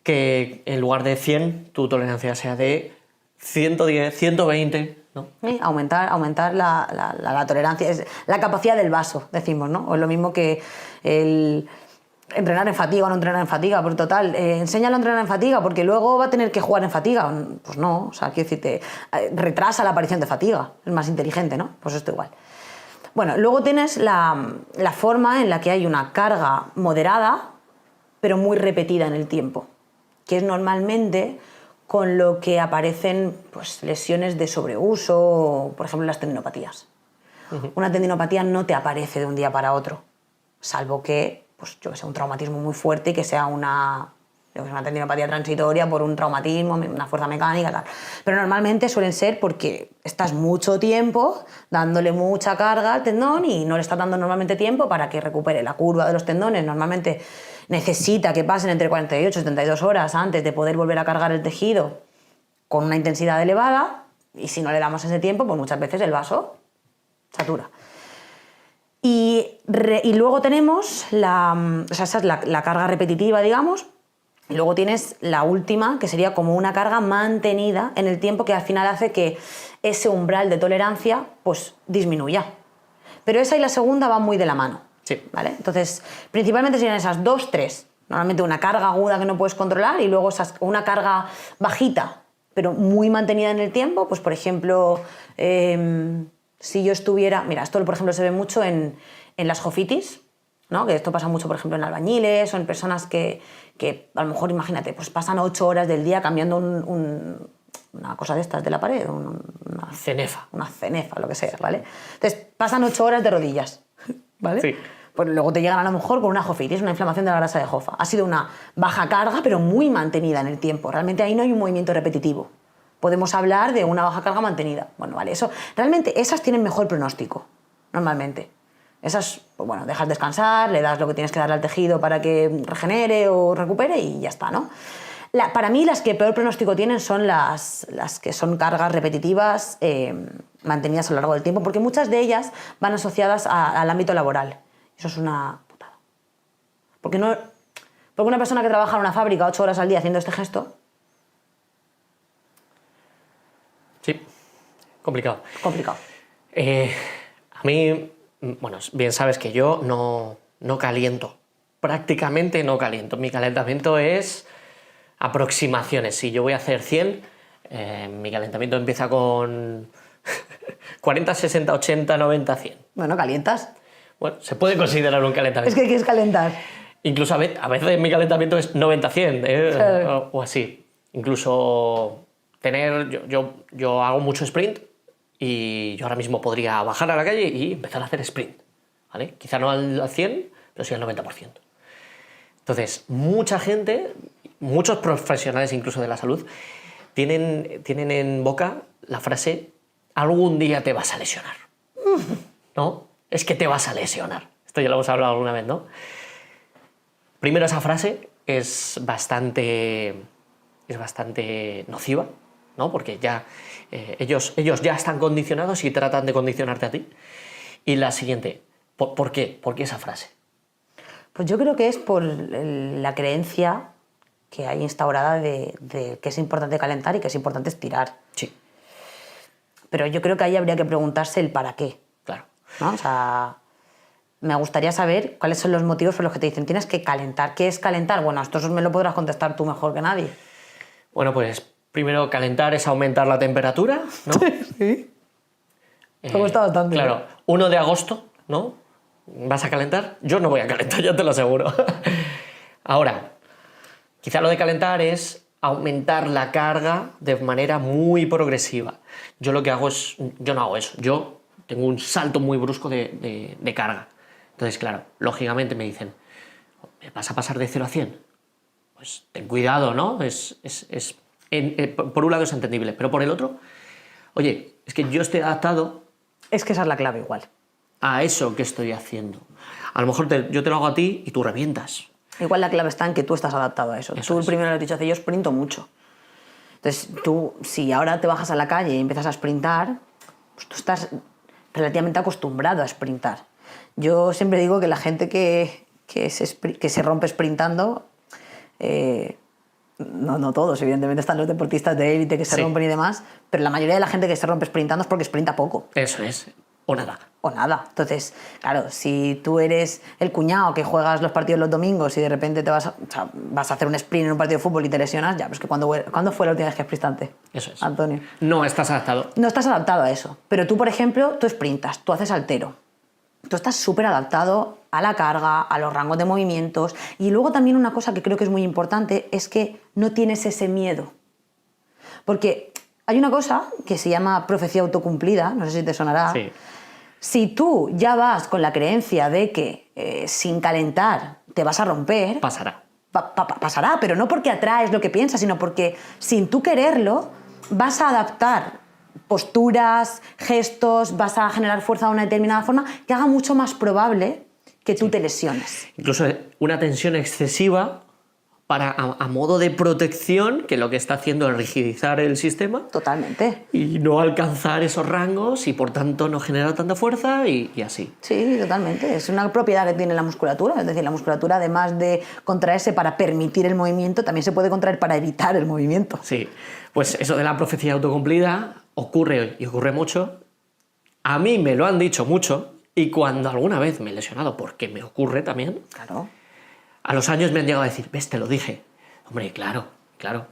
que en lugar de 100 tu tolerancia sea de 110, 120... ¿no? Sí, aumentar la tolerancia, es la capacidad del vaso, decimos, ¿no? O es lo mismo que el entrenar en fatiga o no entrenar en fatiga, por total, enséñalo a entrenar en fatiga porque luego va a tener que jugar en fatiga. Pues no, o sea, quiero decirte, retrasa la aparición de fatiga, es más inteligente, ¿no? Pues esto igual. Bueno, luego tienes la forma en la que hay una carga moderada, pero muy repetida en el tiempo, que es normalmente con lo que aparecen pues, lesiones de sobreuso, por ejemplo las tendinopatías. Uh-huh. Una tendinopatía no te aparece de un día para otro, salvo que, pues, yo que sé, un traumatismo muy fuerte y que sea una tendinopatía transitoria por un traumatismo, una fuerza mecánica, tal. Pero normalmente suelen ser porque estás mucho tiempo dándole mucha carga al tendón y no le estás dando normalmente tiempo para que recupere. La curva de los tendones normalmente necesita que pasen entre 48 y 72 horas antes de poder volver a cargar el tejido con una intensidad elevada, y si no le damos ese tiempo, pues muchas veces el vaso satura. Y luego tenemos esa es la carga repetitiva, digamos, y luego tienes la última, que sería como una carga mantenida en el tiempo, que al final hace que ese umbral de tolerancia pues disminuya. Pero esa y la segunda van muy de la mano. Sí. ¿Vale? Entonces, principalmente serían esas 2-3. Normalmente una carga aguda que no puedes controlar y luego una carga bajita, pero muy mantenida en el tiempo. Pues, por ejemplo, si yo estuviera... Mira, esto, por ejemplo, se ve mucho en las jofitis, ¿no? Que esto pasa mucho, por ejemplo, en albañiles o en personas que a lo mejor, imagínate, pues pasan 8 horas del día cambiando una cosa de estas de la pared, Cenefa. una cenefa, lo que sea, ¿vale? Entonces, pasan 8 horas de rodillas, ¿vale? Sí. Pues luego te llegan a lo mejor con una jofitis, una inflamación de la grasa de jofa. Ha sido una baja carga, pero muy mantenida en el tiempo. Realmente ahí no hay un movimiento repetitivo. Podemos hablar de una baja carga mantenida. Bueno, vale, eso. Realmente esas tienen mejor pronóstico, normalmente. Esas, pues bueno, dejas descansar, le das lo que tienes que darle al tejido para que regenere o recupere y ya está, ¿no? Para mí las que peor pronóstico tienen son las que son cargas repetitivas mantenidas a lo largo del tiempo, porque muchas de ellas van asociadas al ámbito laboral. Eso es una putada. Porque una persona que trabaja en una fábrica 8 horas al día haciendo este gesto... Sí, complicado. Complicado. A mí, bueno, bien sabes que yo no caliento. Prácticamente no caliento. Mi calentamiento es aproximaciones. Si yo voy a hacer 100, mi calentamiento empieza con 40, 60, 80, 90, 100. Bueno, ¿calientas? Bueno, se puede considerar un calentamiento. Es que quieres calentar. Incluso a veces mi calentamiento es 90-100, Claro. o así. Incluso yo hago mucho sprint y yo ahora mismo podría bajar a la calle y empezar a hacer sprint, ¿vale? Quizá no al 100, pero sí al 90%. Entonces, mucha gente, muchos profesionales incluso de la salud, tienen en boca la frase algún día te vas a lesionar, ¿no? Es que te vas a lesionar. Esto ya lo hemos hablado alguna vez, ¿no? Primero, esa frase es bastante nociva, ¿no? Porque ya ellos ya están condicionados y tratan de condicionarte a ti. Y la siguiente, ¿por qué? ¿Por qué esa frase? Pues yo creo que es por la creencia que hay instaurada de que es importante calentar y que es importante estirar. Sí, Pero yo creo que ahí habría que preguntarse el para qué, claro. ¿no? O sea, me gustaría saber cuáles son los motivos por los que te dicen tienes que calentar. ¿Qué es calentar? Bueno, esto me lo podrás contestar tú mejor que nadie. Bueno, pues primero calentar es aumentar la temperatura, ¿no? Sí. Me gusta bastante. Claro, 1 de agosto, ¿no? ¿Vas a calentar? Yo no voy a calentar, ya te lo aseguro. Ahora, quizá lo de calentar es aumentar la carga de manera muy progresiva. Yo lo que hago es... Yo no hago eso. Yo tengo un salto muy brusco de carga. Entonces, claro, lógicamente me dicen, ¿vas a pasar de 0 a 100? Pues ten cuidado, ¿no? Por un lado es entendible, pero por el otro, oye, es que yo estoy adaptado Es que esa es la clave igual. a eso que estoy haciendo. A lo mejor yo te lo hago a ti y tú revientas. Igual la clave está en que tú estás adaptado a eso. Eso Tú es. primero le has dicho, yo sprinto mucho. Entonces tú, si ahora te bajas a la calle y empiezas a sprintar, pues tú estás relativamente acostumbrado a sprintar. Yo siempre digo que la gente que se rompe sprintando, no todos, evidentemente están los deportistas de élite que se Sí. rompen y demás, pero la mayoría de la gente que se rompe sprintando es porque sprinta poco. Eso es. O nada. O nada. Entonces, claro, si tú eres el cuñado que juegas los partidos los domingos y de repente vas a hacer un sprint en un partido de fútbol y te lesionas, ya, pues que ¿cuándo fue la última vez que sprintaste? Eso es. Antonio. No estás adaptado. No estás adaptado a eso. Pero tú, por ejemplo, tú sprintas, tú haces altero. Tú estás súper adaptado a la carga, a los rangos de movimientos. Y luego también una cosa que creo que es muy importante es que no tienes ese miedo. Porque hay una cosa que se llama profecía autocumplida, no sé si te sonará. Sí. Si tú ya vas con la creencia de que sin calentar te vas a romper, Pasará. pasará, pero no porque atraes lo que piensas, sino porque sin tú quererlo vas a adaptar posturas, gestos, vas a generar fuerza de una determinada forma que haga mucho más probable que tú te lesiones. Incluso una tensión excesiva a modo de protección, que lo que está haciendo es rigidizar el sistema Totalmente. y no alcanzar esos rangos y por tanto no generar tanta fuerza y así. Sí, totalmente. Es una propiedad que tiene la musculatura. Es decir, la musculatura, además de contraerse para permitir el movimiento, también se puede contraer para evitar el movimiento. Sí, pues eso de la profecía autocumplida ocurre y ocurre mucho. A mí me lo han dicho mucho y cuando alguna vez me he lesionado, porque me ocurre también, Claro. a los años me han llegado a decir, ves, te lo dije. Hombre, claro,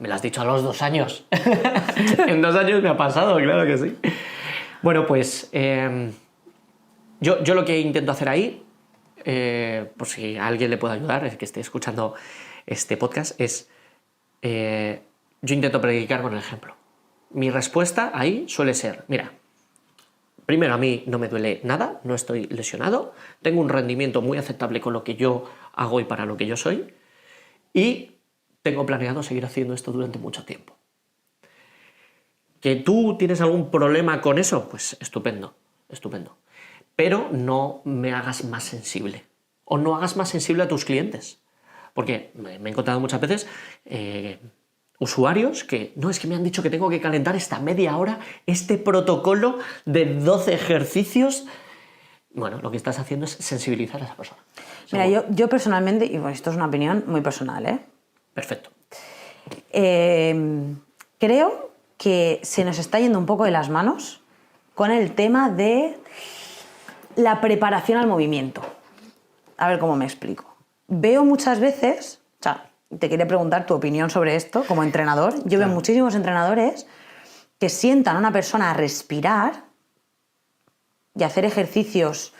me lo has dicho a los 2 años. En 2 años me ha pasado, claro que sí. Bueno, pues yo lo que intento hacer ahí, por si a alguien le puede ayudar, el que esté escuchando este podcast, es yo intento predicar con el ejemplo. mi respuesta ahí suele ser, mira, primero a mí no me duele nada, no estoy lesionado, tengo un rendimiento muy aceptable con lo que yo hago y para lo que yo soy, y tengo planeado seguir haciendo esto durante mucho tiempo. ¿Que tú tienes algún problema con eso? Pues estupendo, estupendo. Pero no me hagas más sensible. O no hagas más sensible a tus clientes. Porque me he encontrado muchas veces usuarios que, no, es que me han dicho que tengo que calentar esta media hora, este protocolo de 12 ejercicios. Bueno, lo que estás haciendo es sensibilizar a esa persona. Mira, yo personalmente, y bueno, esto es una opinión muy personal, ¿eh? Perfecto. Creo que se nos está yendo un poco de las manos con el tema de la preparación al movimiento. A ver cómo me explico. Veo muchas veces, o sea, te quería preguntar tu opinión sobre esto como entrenador. Yo veo muchísimos entrenadores que sientan a una persona a respirar y hacer ejercicios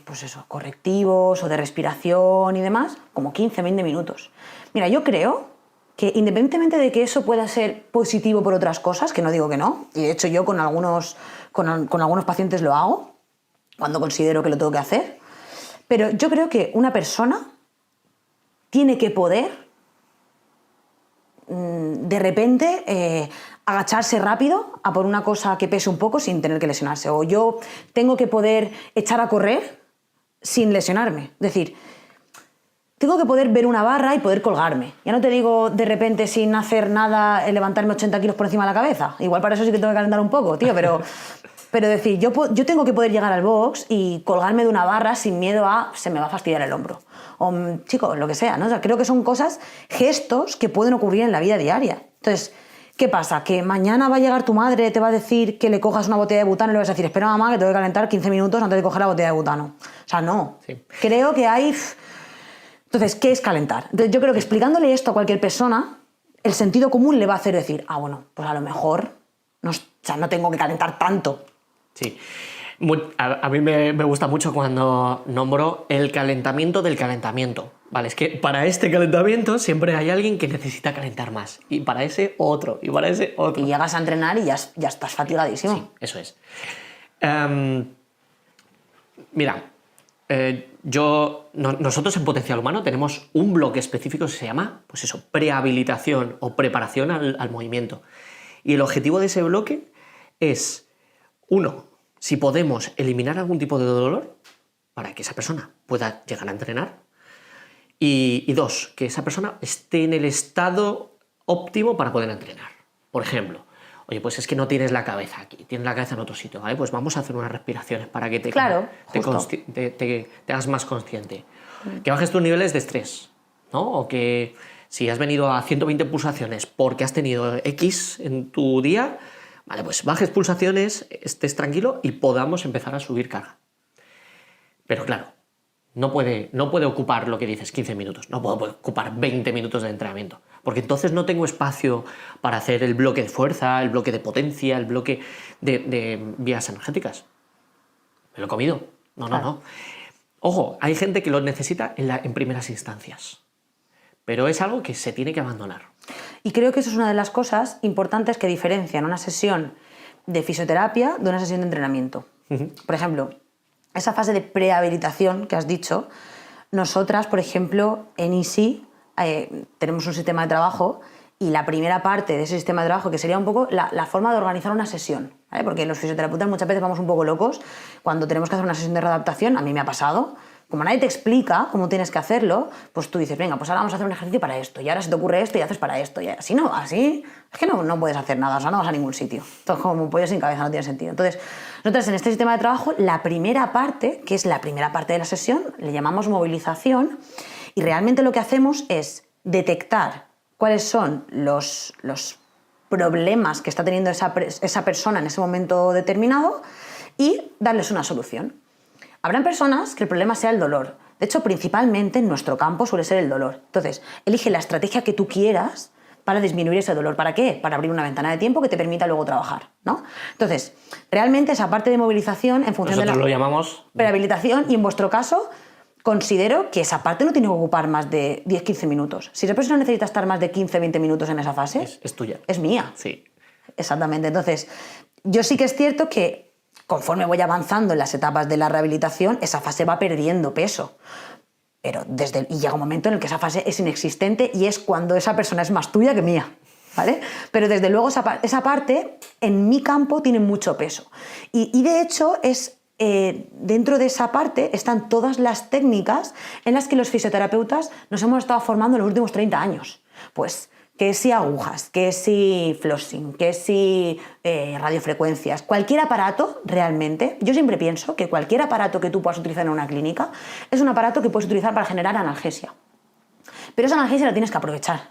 pues eso, correctivos o de respiración y demás, como 15-20 minutos. Mira, yo creo que independientemente de que eso pueda ser positivo por otras cosas, que no digo que no, y de hecho yo con algunos pacientes lo hago, cuando considero que lo tengo que hacer, pero yo creo que una persona tiene que poder de repente agacharse rápido a por una cosa que pese un poco sin tener que lesionarse. O yo tengo que poder echar a correr sin lesionarme. Es decir, tengo que poder ver una barra y poder colgarme. Ya no te digo de repente sin hacer nada levantarme 80 kilos por encima de la cabeza. Igual para eso sí que tengo que calentar un poco, tío, pero decir, yo tengo que poder llegar al box y colgarme de una barra sin miedo a se me va a fastidiar el hombro. O, chico, lo que sea, ¿no? O sea, creo que son cosas, gestos que pueden ocurrir en la vida diaria. Entonces, ¿qué pasa? ¿Que mañana va a llegar tu madre, te va a decir que le cojas una botella de butano y le vas a decir, espera mamá, que tengo que calentar 15 minutos antes de coger la botella de butano? O sea, no. Sí. Creo que hay... Entonces, ¿qué es calentar? Entonces, yo creo que explicándole esto a cualquier persona, el sentido común le va a hacer decir, ah, bueno, pues a lo mejor no tengo que calentar tanto. Sí. A mí me gusta mucho cuando nombro el calentamiento del calentamiento. Vale, es que para este calentamiento siempre hay alguien que necesita calentar más. Y para ese otro, y para ese otro. Y llegas a entrenar y ya estás fatigadísimo. Sí, eso es. Mira, nosotros en Potencial Humano tenemos un bloque específico que se llama, pues eso, prehabilitación o preparación al movimiento. Y el objetivo de ese bloque es, uno, si podemos eliminar algún tipo de dolor para que esa persona pueda llegar a entrenar. Y dos, que esa persona esté en el estado óptimo para poder entrenar. Por ejemplo, oye, pues es que no tienes la cabeza aquí, tienes la cabeza en otro sitio, ¿vale? Pues vamos a hacer unas respiraciones para que te hagas más consciente. Que bajes tus niveles de estrés, ¿no? O que si has venido a 120 pulsaciones porque has tenido X en tu día, vale, pues bajes pulsaciones, estés tranquilo y podamos empezar a subir carga. Pero claro, no puede ocupar lo que dices 15 minutos, no puedo ocupar 20 minutos de entrenamiento, porque entonces no tengo espacio para hacer el bloque de fuerza, el bloque de potencia, el bloque de vías energéticas. Me lo he comido. No. Ojo, hay gente que lo necesita en primeras instancias, pero es algo que se tiene que abandonar. Y creo que eso es una de las cosas importantes que diferencian una sesión de fisioterapia de una sesión de entrenamiento. Por ejemplo, esa fase de prehabilitación que has dicho, nosotras, por ejemplo, en Easy tenemos un sistema de trabajo y la primera parte de ese sistema de trabajo, que sería un poco la forma de organizar una sesión, ¿vale? Porque los fisioterapeutas muchas veces vamos un poco locos cuando tenemos que hacer una sesión de readaptación, a mí me ha pasado. Como nadie te explica cómo tienes que hacerlo, pues tú dices, venga, pues ahora vamos a hacer un ejercicio para esto, y ahora se te ocurre esto y haces para esto, y así es que no puedes hacer nada, o sea, no vas a ningún sitio. Entonces, como un pollo sin cabeza, no tiene sentido. Entonces, nosotros en este sistema de trabajo, la primera parte, que es la primera parte de la sesión, le llamamos movilización, y realmente lo que hacemos es detectar cuáles son los problemas que está teniendo esa persona en ese momento determinado y darles una solución. Habrán personas que el problema sea el dolor. De hecho, principalmente en nuestro campo suele ser el dolor. Entonces, elige la estrategia que tú quieras para disminuir ese dolor. ¿Para qué? Para abrir una ventana de tiempo que te permita luego trabajar, ¿no? Entonces, realmente esa parte de movilización en función Nosotros de lo llamamos prehabilitación, y en vuestro caso considero que esa parte no tiene que ocupar más de 10-15 minutos. Si esa persona necesita estar más de 15-20 minutos en esa fase, es tuya. Es mía. Sí. Exactamente. Entonces, yo sí que es cierto que conforme voy avanzando en las etapas de la rehabilitación, esa fase va perdiendo peso. Pero y llega un momento en el que esa fase es inexistente y es cuando esa persona es más tuya que mía, ¿vale? Pero desde luego esa parte en mi campo tiene mucho peso. Y de hecho dentro de esa parte están todas las técnicas en las que los fisioterapeutas nos hemos estado formando en los últimos 30 años. Pues que si agujas, que si flossing, que si radiofrecuencias, cualquier aparato realmente, yo siempre pienso que cualquier aparato que tú puedas utilizar en una clínica es un aparato que puedes utilizar para generar analgesia. Pero esa analgesia la tienes que aprovechar.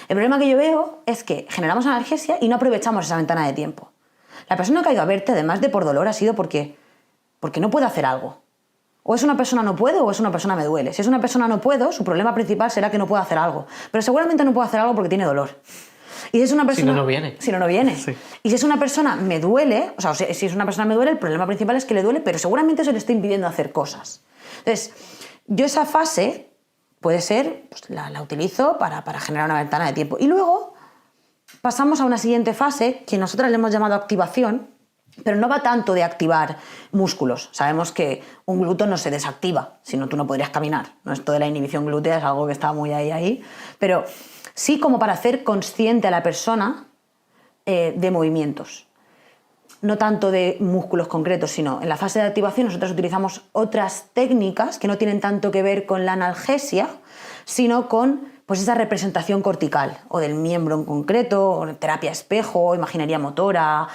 El problema que yo veo es que generamos analgesia y no aprovechamos esa ventana de tiempo. La persona que ha ido a verte, además de por dolor, ha sido porque no puede hacer algo. O es una persona no puedo o es una persona me duele. Si es una persona no puedo, su problema principal será que no puede hacer algo. Pero seguramente no puede hacer algo porque tiene dolor. Y si es una persona, si no, no viene. Si no, no viene. Sí. Y si es una persona me duele, o sea, si es una persona me duele, el problema principal es que le duele, pero seguramente eso le está impidiendo hacer cosas. Entonces, yo esa fase puede ser, pues la utilizo para generar una ventana de tiempo. Y luego pasamos a una siguiente fase que nosotras le hemos llamado activación, pero no va tanto de activar músculos. Sabemos que un glúteo no se desactiva, si no tú no podrías caminar. ¿No? Esto de la inhibición glútea es algo que está muy ahí. Pero sí como para hacer consciente a la persona de movimientos. No tanto de músculos concretos, sino en la fase de activación nosotros utilizamos otras técnicas que no tienen tanto que ver con la analgesia, sino con pues esa representación cortical, o del miembro en concreto, o terapia espejo, imaginería motora,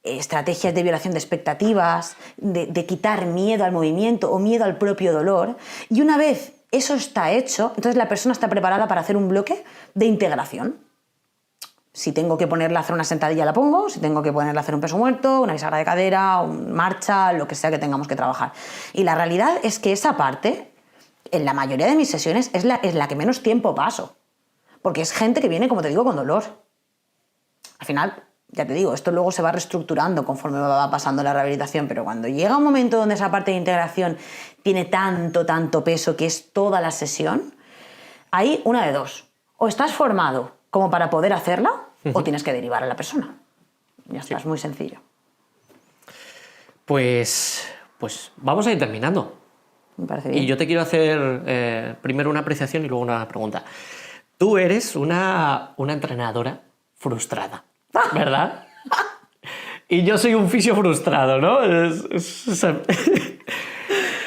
estrategias de violación de expectativas, de quitar miedo al movimiento o miedo al propio dolor. Y una vez eso está hecho, entonces la persona está preparada para hacer un bloque de integración. Si tengo que ponerla a hacer una sentadilla, la pongo. Si tengo que ponerla a hacer un peso muerto, una bisagra de cadera, una marcha, lo que sea que tengamos que trabajar. Y la realidad es que esa parte, en la mayoría de mis sesiones, es la que menos tiempo paso. Porque es gente que viene, como te digo, con dolor. Al final, ya te digo, esto luego se va reestructurando conforme va pasando la rehabilitación, pero cuando llega un momento donde esa parte de integración tiene tanto peso que es toda la sesión, hay una de dos. O estás formado como para poder hacerla, o tienes que derivar a la persona. Ya está, es muy sencillo. Pues vamos a ir terminando. Me parece bien. Y yo te quiero hacer primero una apreciación y luego una pregunta. Tú eres una entrenadora frustrada, ¿verdad? Y yo soy un fisio frustrado, ¿no?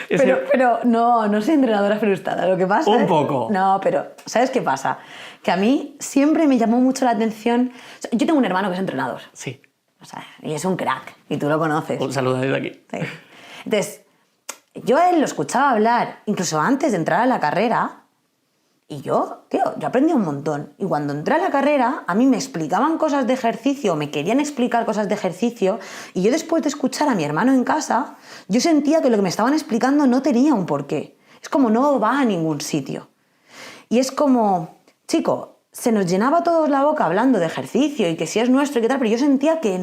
Pero no soy entrenadora frustrada. Lo que pasa Un poco. No, pero ¿sabes qué pasa? Que a mí siempre me llamó mucho la atención. O sea, yo tengo un hermano que es entrenador. Sí. O sea, y es un crack. Y tú lo conoces. Un saludo desde aquí. Sí. Entonces, yo a él lo escuchaba hablar, incluso antes de entrar a la carrera, y yo aprendí un montón. Y cuando entré a la carrera, a mí me explicaban cosas de ejercicio, me querían explicar cosas de ejercicio, y yo después de escuchar a mi hermano en casa, yo sentía que lo que me estaban explicando no tenía un porqué. Es como no va a ningún sitio. Y es como, chico, se nos llenaba todos la boca hablando de ejercicio y que si es nuestro y qué tal, pero yo sentía que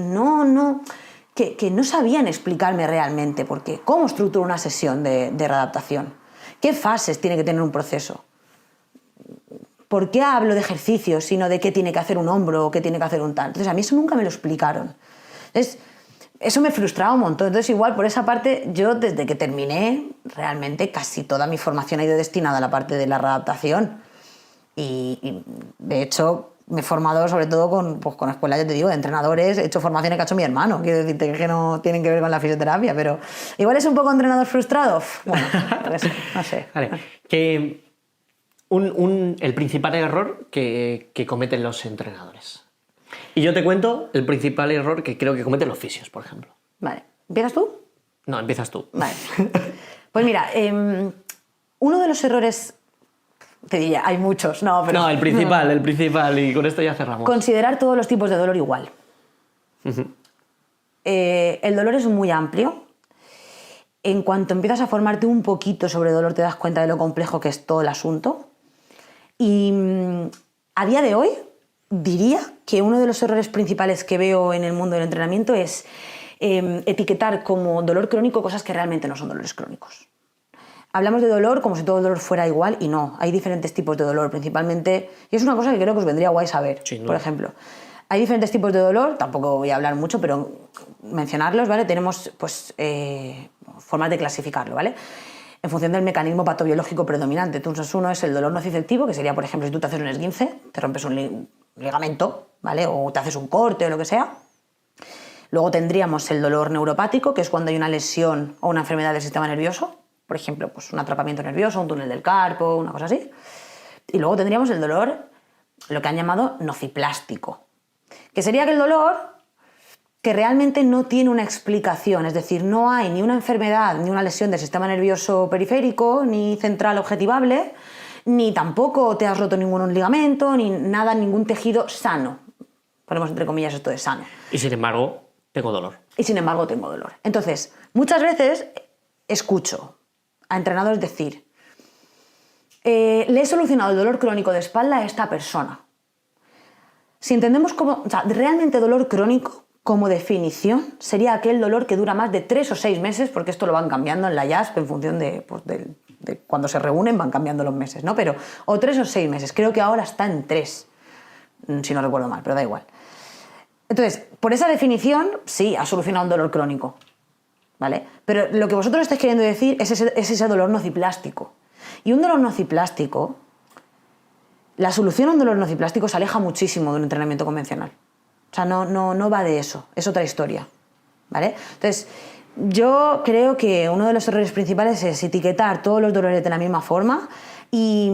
que no sabían explicarme realmente por qué. ¿Cómo estructuro una sesión de readaptación? ¿Qué fases tiene que tener un proceso? ¿Por qué hablo de ejercicio sino de qué tiene que hacer un hombro o qué tiene que hacer un tal? Entonces, a mí eso nunca me lo explicaron. Entonces, eso me frustraba un montón. Entonces, igual, por esa parte, yo desde que terminé, realmente casi toda mi formación ha ido destinada a la parte de la readaptación. Y de hecho, me he formado sobre todo con escuelas, ya te digo, de entrenadores. He hecho formaciones que ha hecho mi hermano. Quiero decirte que no tienen que ver con la fisioterapia, pero igual es un poco entrenador frustrado. Bueno, pues, no sé. Vale. Que el principal error que cometen los entrenadores. Y yo te cuento el principal error que creo que cometen los fisios, por ejemplo. Vale. ¿Empiezas tú? No, empiezas tú. Vale. Pues mira, uno de los errores, te diría, hay muchos, no, pero... No, el principal, y con esto ya cerramos. Considerar todos los tipos de dolor igual. Uh-huh. El dolor es muy amplio. En cuanto empiezas a formarte un poquito sobre dolor, te das cuenta de lo complejo que es todo el asunto. Y a día de hoy, diría que uno de los errores principales que veo en el mundo del entrenamiento es etiquetar como dolor crónico cosas que realmente no son dolores crónicos. Hablamos de dolor como si todo el dolor fuera igual y no, hay diferentes tipos de dolor principalmente, y es una cosa que creo que os vendría guay saber. Sí, ¿no? Por ejemplo, Hay diferentes tipos de dolor, tampoco voy a hablar mucho, pero mencionarlos, ¿vale? Tenemos pues, formas de clasificarlo, ¿vale? En función del mecanismo patobiológico predominante. Entonces, uno es el dolor nociceptivo, que sería, por ejemplo, si tú te haces un esguince, te rompes un ligamento, ¿vale? O te haces un corte o lo que sea. Luego tendríamos el dolor neuropático, que es cuando hay una lesión o una enfermedad del sistema nervioso, por ejemplo, pues un atrapamiento nervioso, un túnel del carpo, una cosa así. Y luego tendríamos el dolor, lo que han llamado nociplástico, que sería aquel dolor que realmente no tiene una explicación, es decir, no hay ni una enfermedad ni una lesión del sistema nervioso periférico, ni central objetivable, ni tampoco te has roto ningún ligamento, ni nada, ningún tejido sano. Ponemos entre comillas esto de sano. Y sin embargo, tengo dolor. Y sin embargo tengo dolor. Entonces, muchas veces escucho a entrenadores decir, le he solucionado el dolor crónico de espalda a esta persona. Si entendemos como, o sea, realmente dolor crónico, como definición, sería aquel dolor que dura más de 3 o 6 meses, porque esto lo van cambiando en la JASP en función de cuando se reúnen, van cambiando los meses, ¿no? Pero, o 3 o 6 meses, creo que ahora está en 3, si no recuerdo mal, pero da igual. Entonces, por esa definición, sí, ha solucionado un dolor crónico, ¿vale? Pero lo que vosotros estáis queriendo decir es ese dolor nociplástico. Y un dolor nociplástico, la solución a un dolor nociplástico se aleja muchísimo de un entrenamiento convencional. O sea, no va de eso, es otra historia, ¿vale? Entonces, yo creo que uno de los errores principales es etiquetar todos los dolores de la misma forma y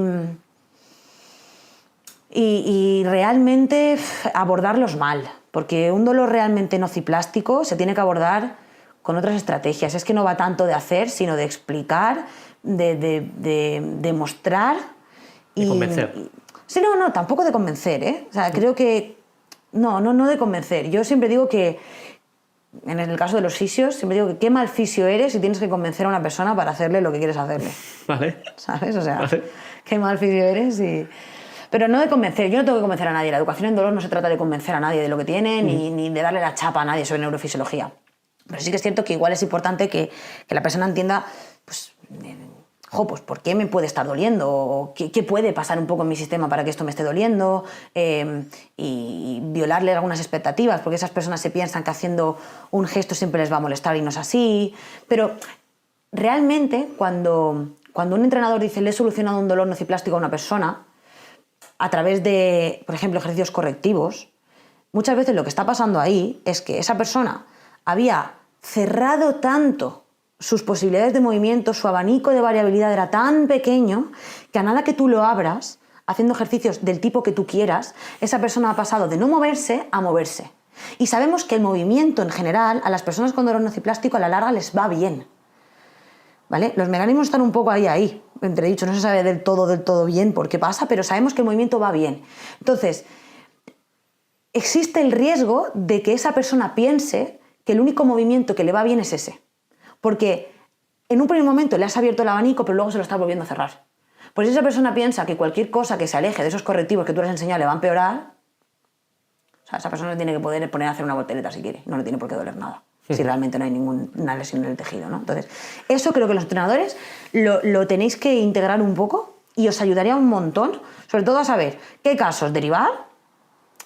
realmente abordarlos mal, porque un dolor realmente nociplástico se tiene que abordar con otras estrategias. Es que no va tanto de hacer, sino de explicar, de mostrar y convencer. Sí, no, tampoco de convencer, ¿eh? O sea, creo que no de convencer. Yo siempre digo que, en el caso de los fisios, siempre digo que qué mal fisio eres si tienes que convencer a una persona para hacerle lo que quieres hacerle. Vale. ¿Sabes? O sea, vale. Qué mal fisio eres y... Pero no de convencer, yo no tengo que convencer a nadie. La educación en dolor no se trata de convencer a nadie de lo que tiene, ni de darle la chapa a nadie sobre neurofisiología. Pero sí que es cierto que igual es importante que la persona entienda, pues, pues, ¿por qué me puede estar doliendo? O ¿qué puede pasar un poco en mi sistema para que esto me esté doliendo? Y violarle algunas expectativas, porque esas personas se piensan que haciendo un gesto siempre les va a molestar y no es así. Pero realmente, cuando un entrenador dice le he solucionado un dolor nociplástico a una persona, a través de, por ejemplo, ejercicios correctivos, muchas veces lo que está pasando ahí es que esa persona había cerrado tanto sus posibilidades de movimiento, su abanico de variabilidad era tan pequeño que a nada que tú lo abras, haciendo ejercicios del tipo que tú quieras, esa persona ha pasado de no moverse a moverse. Y sabemos que el movimiento en general a las personas con dolor nociplástico a la larga les va bien, ¿vale? Los mecanismos están un poco ahí, entredicho, no se sabe del todo bien por qué pasa, pero sabemos que el movimiento va bien. Entonces, existe el riesgo de que esa persona piense que el único movimiento que le va bien es ese. Porque en un primer momento le has abierto el abanico, pero luego se lo estás volviendo a cerrar. Pues si esa persona piensa que cualquier cosa que se aleje de esos correctivos que tú le has enseñado le va a empeorar, o sea, esa persona tiene que poder poner a hacer una voltereta si quiere, no le tiene por qué doler nada. Si realmente no hay ninguna lesión en el tejido, ¿no? Entonces, eso creo que los entrenadores lo tenéis que integrar un poco y os ayudaría un montón, sobre todo a saber qué casos derivar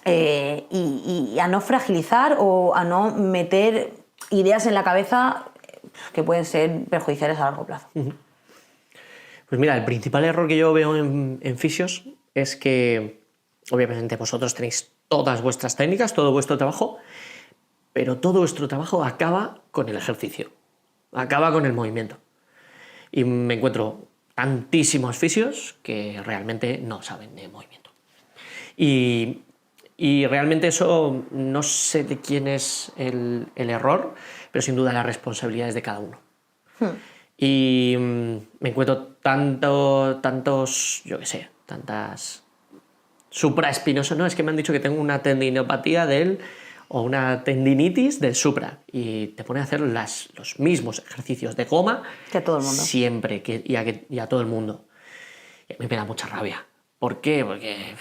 y a no fragilizar o a no meter ideas en la cabeza que pueden ser perjudiciales a largo plazo. Pues mira, el principal error que yo veo en fisios es que, obviamente, vosotros tenéis todas vuestras técnicas, todo vuestro trabajo, pero todo vuestro trabajo acaba con el ejercicio, acaba con el movimiento. Y me encuentro tantísimos fisios que realmente no saben de movimiento. Y realmente eso no sé de quién es el error, pero sin duda la responsabilidad es de cada uno. Y me encuentro tantos, yo qué sé, tantas supraespinosas, no, es que me han dicho que tengo una tendinopatía o una tendinitis del supra, y te pone a hacer los mismos ejercicios de goma que a todo el mundo. Siempre, y a todo el mundo. Y a mí me da mucha rabia. ¿Por qué? Porque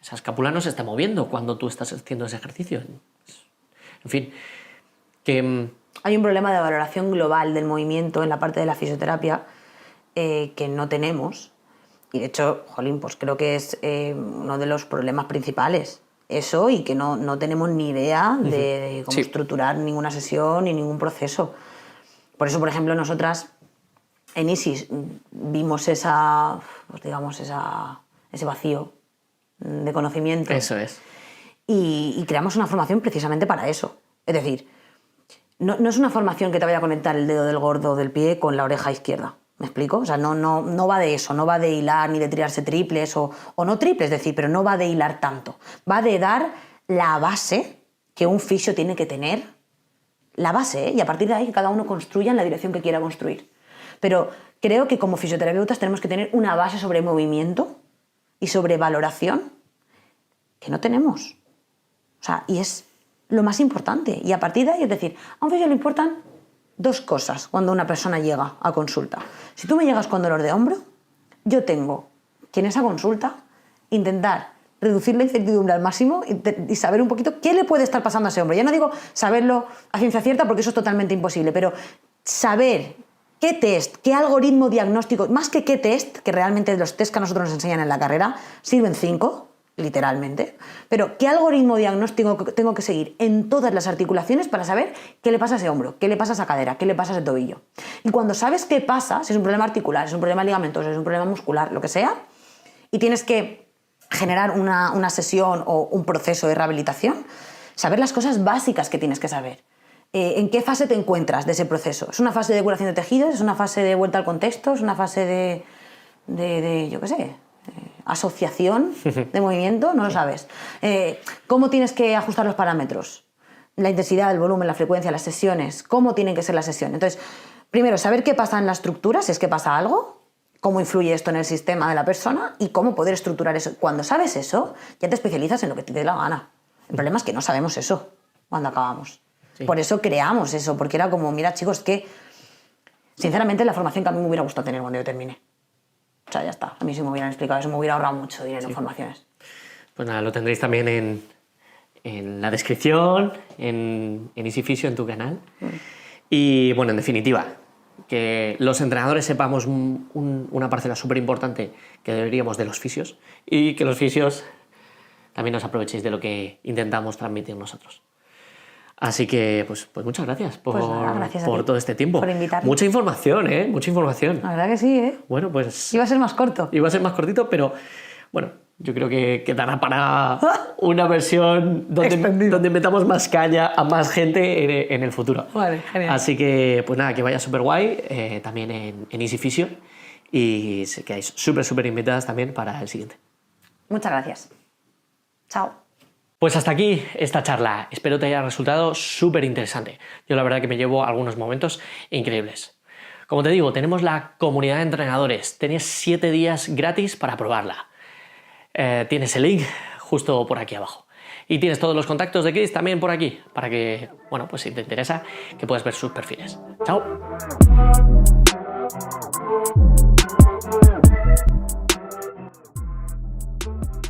esa escápula no se está moviendo cuando tú estás haciendo ese ejercicio. En fin, que... Hay un problema de valoración global del movimiento en la parte de la fisioterapia que no tenemos. Y de hecho, jolín, pues creo que es uno de los problemas principales. eso y que no tenemos ni idea de cómo estructurar ninguna sesión ni ningún proceso. Por eso, por ejemplo, nosotras en ISIS vimos ese vacío de conocimiento. Eso es. Y creamos una formación precisamente para eso. Es decir, no es una formación que te vaya a conectar el dedo del gordo del pie con la oreja izquierda. ¿Me explico? O sea, no va de eso, no va de hilar ni de tirarse triples o no triples, es decir, pero no va de hilar tanto. Va de dar la base que un fisio tiene que tener, la base, ¿eh? Y a partir de ahí que cada uno construya en la dirección que quiera construir. Pero creo que como fisioterapeutas tenemos que tener una base sobre movimiento y sobre valoración que no tenemos. O sea, y es lo más importante. Y a partir de ahí, es decir, a un fisio le importan dos cosas cuando una persona llega a consulta. Si tú me llegas con dolor de hombro, yo tengo que en esa consulta intentar reducir la incertidumbre al máximo y saber un poquito qué le puede estar pasando a ese hombro. Ya no digo saberlo a ciencia cierta porque eso es totalmente imposible, pero saber qué test, qué algoritmo diagnóstico, más que qué test, que realmente los test que a nosotros nos enseñan en la carrera sirven 5, literalmente, pero qué algoritmo diagnóstico tengo que seguir en todas las articulaciones para saber qué le pasa a ese hombro, qué le pasa a esa cadera, qué le pasa a ese tobillo. Y cuando sabes qué pasa, si es un problema articular, si es un problema ligamentoso, si es un problema muscular, lo que sea, y tienes que generar una sesión o un proceso de rehabilitación, saber las cosas básicas que tienes que saber. ¿En qué fase te encuentras de ese proceso? ¿Es una fase de curación de tejidos? ¿Es una fase de vuelta al contexto? ¿Es una fase de yo qué sé, asociación de movimiento? No lo sabes. ¿Cómo tienes que ajustar los parámetros? La intensidad, el volumen, la frecuencia, las sesiones. ¿Cómo tienen que ser las sesiones? Entonces, primero, saber qué pasa en la estructura, si es que pasa algo, cómo influye esto en el sistema de la persona y cómo poder estructurar eso. Cuando sabes eso, ya te especializas en lo que te dé la gana. El problema es que no sabemos eso cuando acabamos. Sí. Por eso creamos eso, porque era como, mira chicos, que sinceramente la formación que a mí me hubiera gustado tener cuando yo terminé. O sea, ya está. A mí si me hubieran explicado eso me hubiera ahorrado mucho dinero en formaciones. Pues nada, lo tendréis también en la descripción, en Easy Physio, en tu canal. Y bueno, en definitiva, que los entrenadores sepamos una parcela súper importante que deberíamos de los fisios y que los fisios también os aprovechéis de lo que intentamos transmitir nosotros. Así que, pues muchas gracias por todo este tiempo. Por invitarme. Mucha información, ¿eh? Mucha información. La verdad que sí, ¿eh? Bueno, pues... Iba a ser más corto. Iba a ser más cortito, pero bueno, yo creo que dará para una versión donde metamos más caña a más gente en el futuro. Vale, genial. Así que, pues nada, que vaya súper guay, también en Easy Physio, y se quedáis súper invitadas también para el siguiente. Muchas gracias. Chao. Pues hasta aquí esta charla. Espero te haya resultado súper interesante. Yo la verdad que me llevo algunos momentos increíbles. Como te digo, tenemos la comunidad de entrenadores. Tienes 7 días gratis para probarla. Tienes el link justo por aquí abajo. Y tienes todos los contactos de Chris también por aquí, para que, bueno, pues si te interesa, que puedas ver sus perfiles. ¡Chao!